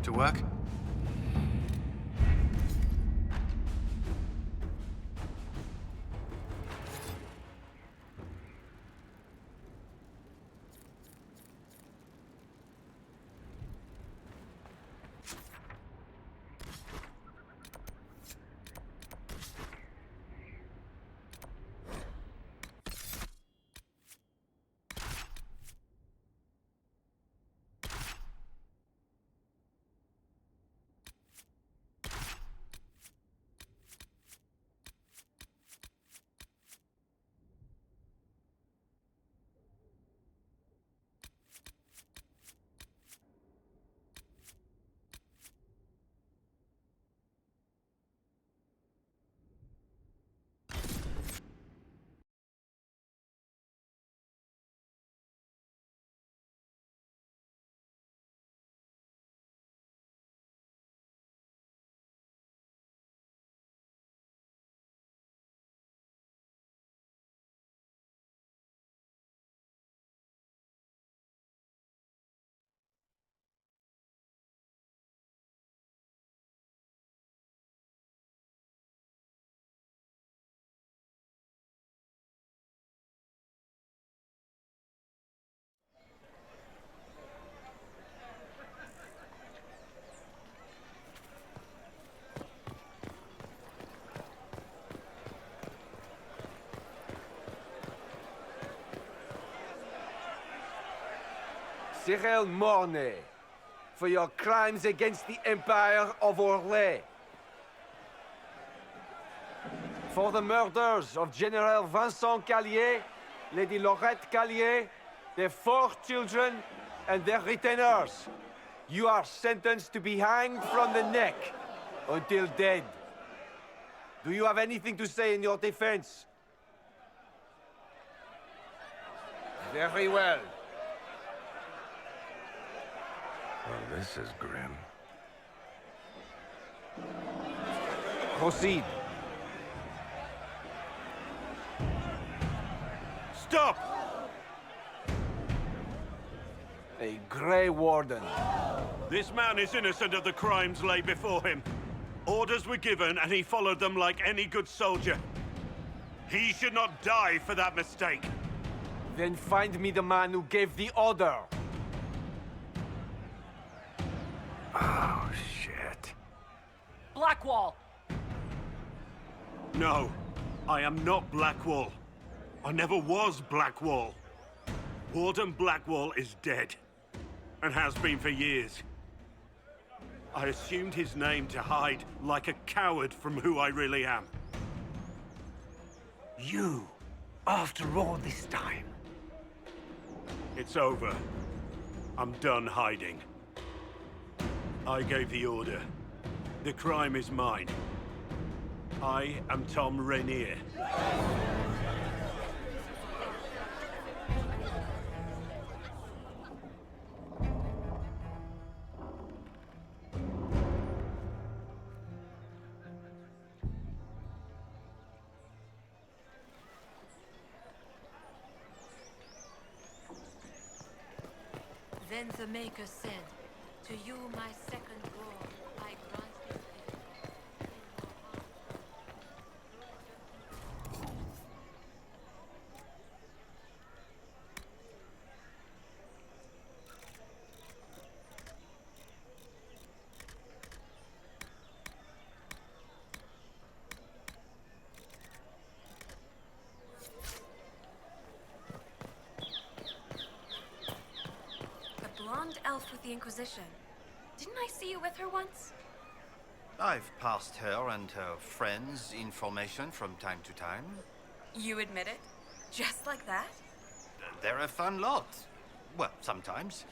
To work? Cyril Mornay, for your crimes against the Empire of Orlais. For the murders of General Vincent Callier, Lady Laurette Callier, their 4 children, and their retainers. You are sentenced to be hanged from the neck until dead. Do you have anything to say in your defense? Very well. Well, this is grim. Proceed. Stop! A Grey Warden. This man is innocent of the crimes laid before him. Orders were given, and he followed them like any good soldier. He should not die for that mistake. Then find me the man who gave the order. Oh, shit. Blackwall! No, I am not Blackwall. I never was Blackwall. Warden Blackwall is dead, and has been for years. I assumed his name to hide like a coward from who I really am. You, after all this time. It's over. I'm done hiding. I gave the order. The crime is mine. I am Tom Rainier. Then the Maker said, "To you, my second born, I grant this gift." Blonde elf with the Inquisition. Didn't I see you with her once? I've passed her and her friends information from time to time. You admit it? Just like that? They're a fun lot. Well, sometimes.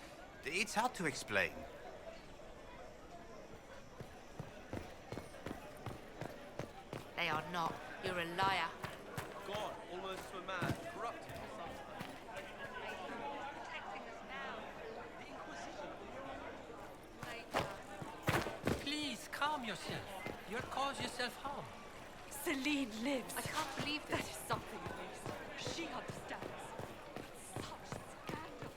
It's hard to explain. They are not. You're a liar. God, almost for mad, corrupted. Please, calm yourself. You'll cause yourself harm. Celine lives. I can't believe that is something at least. She understands. Such scandal.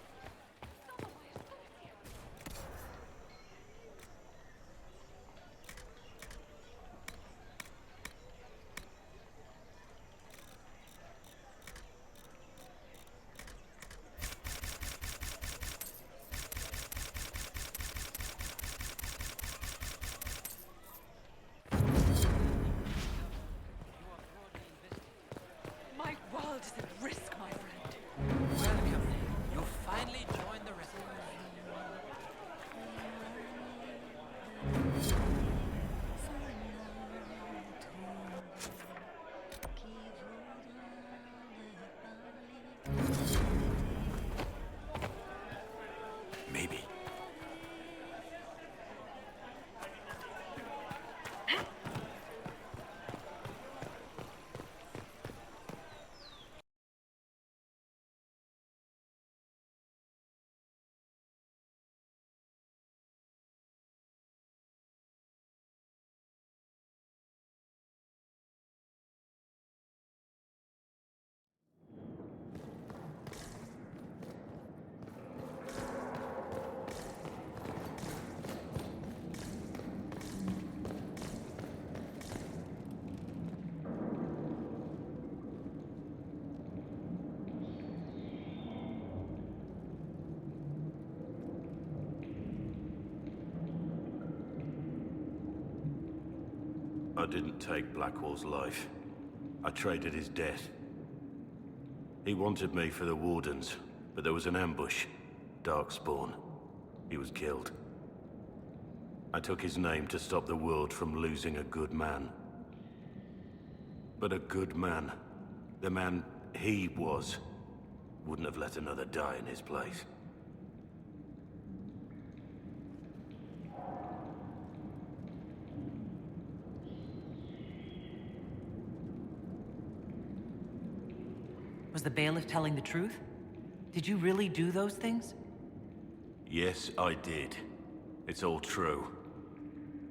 My world is at risk, my friend. Welcome. You finally joined the rescue. Maybe. I didn't take Blackwall's life. I traded his death. He wanted me for the Wardens, but there was an ambush. Darkspawn. He was killed. I took his name to stop the world from losing a good man. But a good man, the man he was, wouldn't have let another die in his place. Was the bailiff telling the truth? Did you really do those things? Yes, I did. It's all true.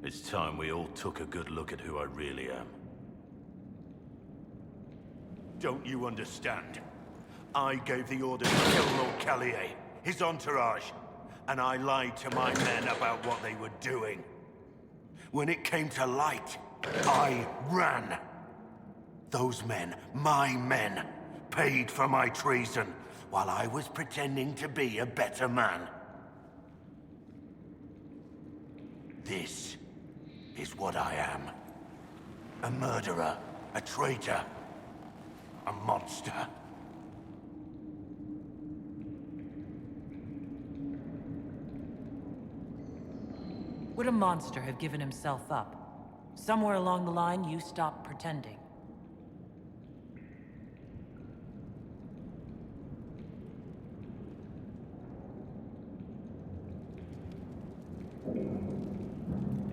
It's time we all took a good look at who I really am. Don't you understand? I gave the order to kill Lord Callier, his entourage, and I lied to my men about what they were doing. When it came to light, I ran. Those men, my men, paid for my treason while I was pretending to be a better man. This is what I am. A murderer, a traitor, a monster. Would a monster have given himself up? Somewhere along the line, you stopped pretending.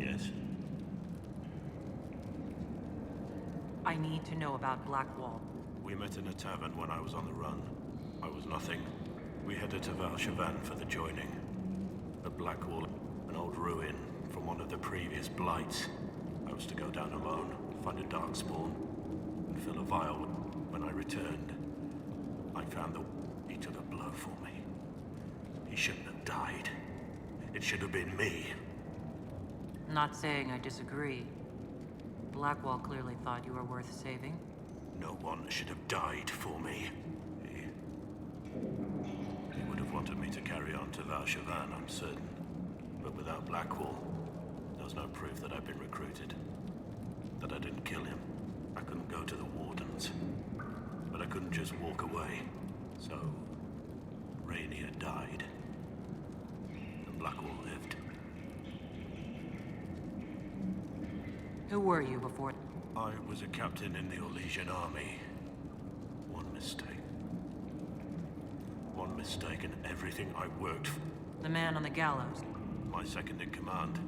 Yes? I need to know about Blackwall. We met in a tavern when I was on the run. I was nothing. We headed to Valshavan for the joining. At Blackwall, an old ruin from one of the previous blights. I was to go down alone, find a darkspawn, and fill a vial. When I returned, I found he took a blow for me. He shouldn't have died. It should have been me. Not saying I disagree. Blackwall clearly thought you were worth saving. No one should have died for me. He would have wanted me to carry on to Valshavan, I'm certain. But without Blackwall, there was no proof that I'd been recruited. That I didn't kill him. I couldn't go to the Wardens. But I couldn't just walk away. So, Rainier died. And Blackwall lived. Who were you before? I was a captain in the Orlesian army. One mistake. One mistake and everything I worked for. The man on the gallows. My second in command.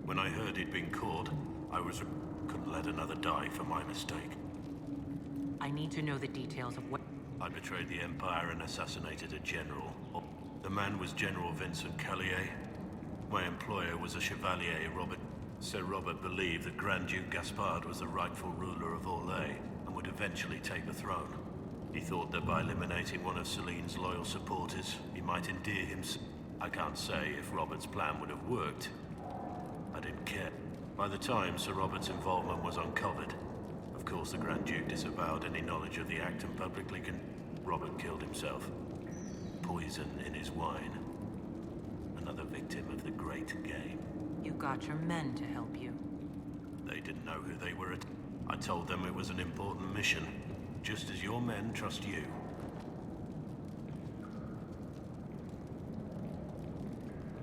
When I heard he'd been caught, couldn't let another die for my mistake. I need to know the details of what... I betrayed the Empire and assassinated a general. The man was General Vincent Callier. My employer was a Chevalier, Robert. Sir Robert believed that Grand Duke Gaspard was the rightful ruler of Orlais and would eventually take the throne. He thought that by eliminating one of Celine's loyal supporters, he might endear himself. I can't say if Robert's plan would have worked. I didn't care. By the time Sir Robert's involvement was uncovered, of course the Grand Duke disavowed any knowledge of the act and publicly Robert killed himself. Poison in his wine. Another victim of the great game. You got your men to help you. They didn't know who they were. I told them it was an important mission, just as your men trust you.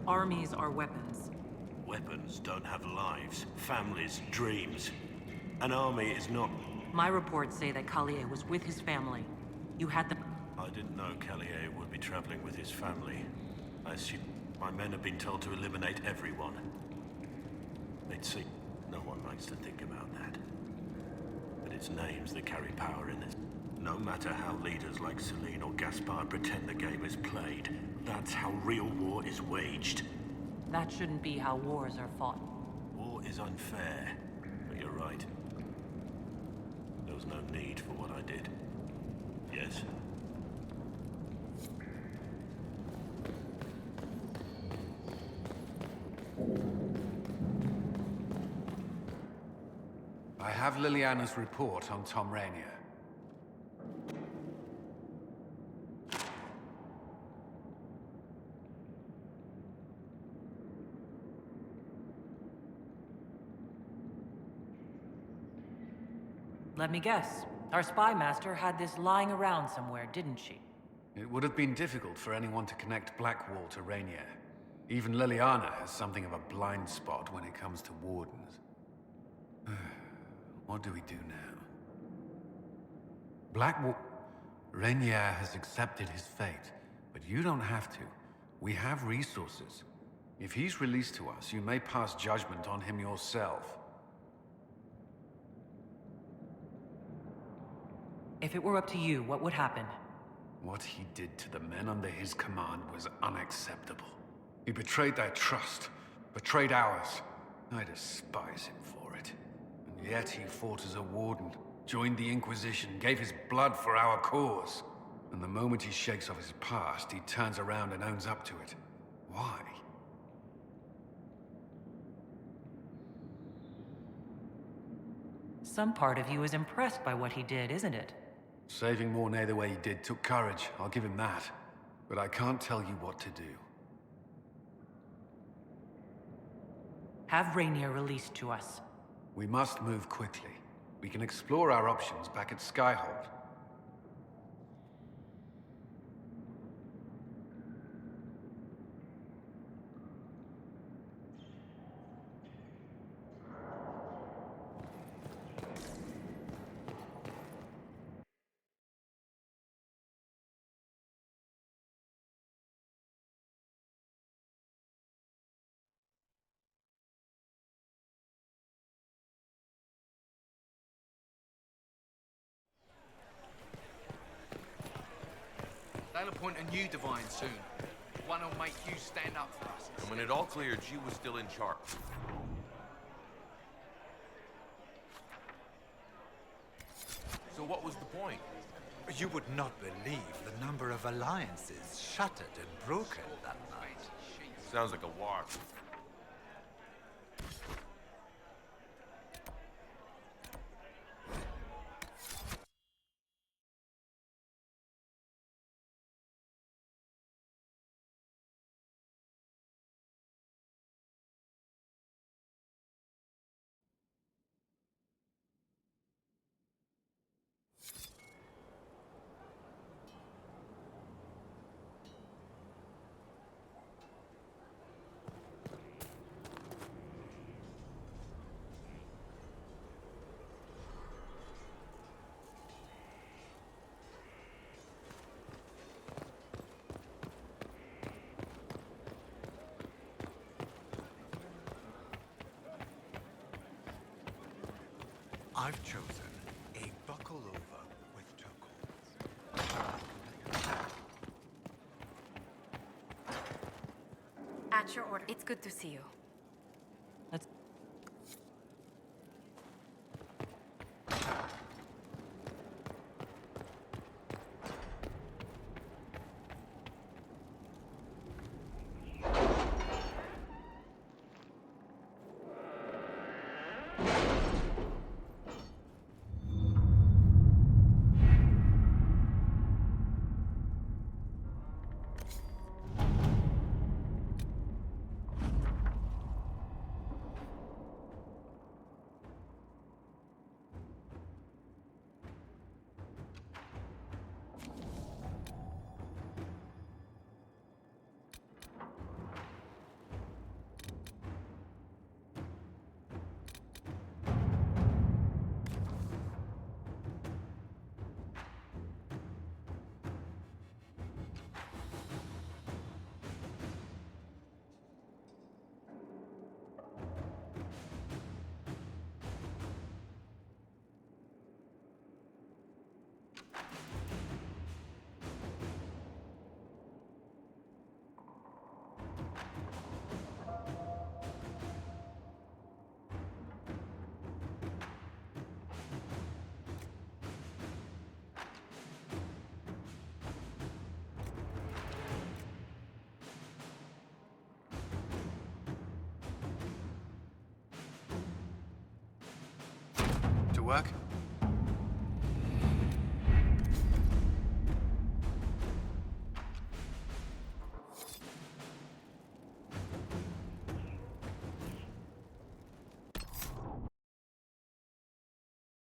Armies are weapons. Weapons don't have lives, families, dreams. An army is not... My reports say that Callier was with his family. You had the... I didn't know Callier would be traveling with his family. I assumed my men have been told to eliminate everyone. They'd see. No one likes to think about that. But it's names that carry power in this. No matter how leaders like Celine or Gaspard pretend the game is played, that's how real war is waged. That shouldn't be how wars are fought. War is unfair, but you're right. There was no need for what I did. Yes? I have Liliana's report on Tom Rainier. Let me guess. Our spy master had this lying around somewhere, didn't she? It would have been difficult for anyone to connect Blackwall to Rainier. Even Liliana has something of a blind spot when it comes to Wardens. What do we do now? Blackwall... Rainier has accepted his fate, but you don't have to. We have resources. If he's released to us, you may pass judgment on him yourself. If it were up to you, what would happen? What he did to the men under his command was unacceptable. He betrayed their trust, betrayed ours. I despise him for it. And yet he fought as a warden, joined the Inquisition, gave his blood for our cause. And the moment he shakes off his past, he turns around and owns up to it. Why? Some part of you is impressed by what he did, isn't it? Saving Mornay the way he did took courage, I'll give him that. But I can't tell you what to do. Have Rainier released to us. We must move quickly. We can explore our options back at Skyhold. They'll appoint a new divine soon. One who'll make you stand up for us. And when it all cleared, she was still in charge. So what was the point? You would not believe the number of alliances shattered and broken that night. Sounds like a war. I've chosen a buckle over with turquoise. At your order. It's good to see you. Let's... To work?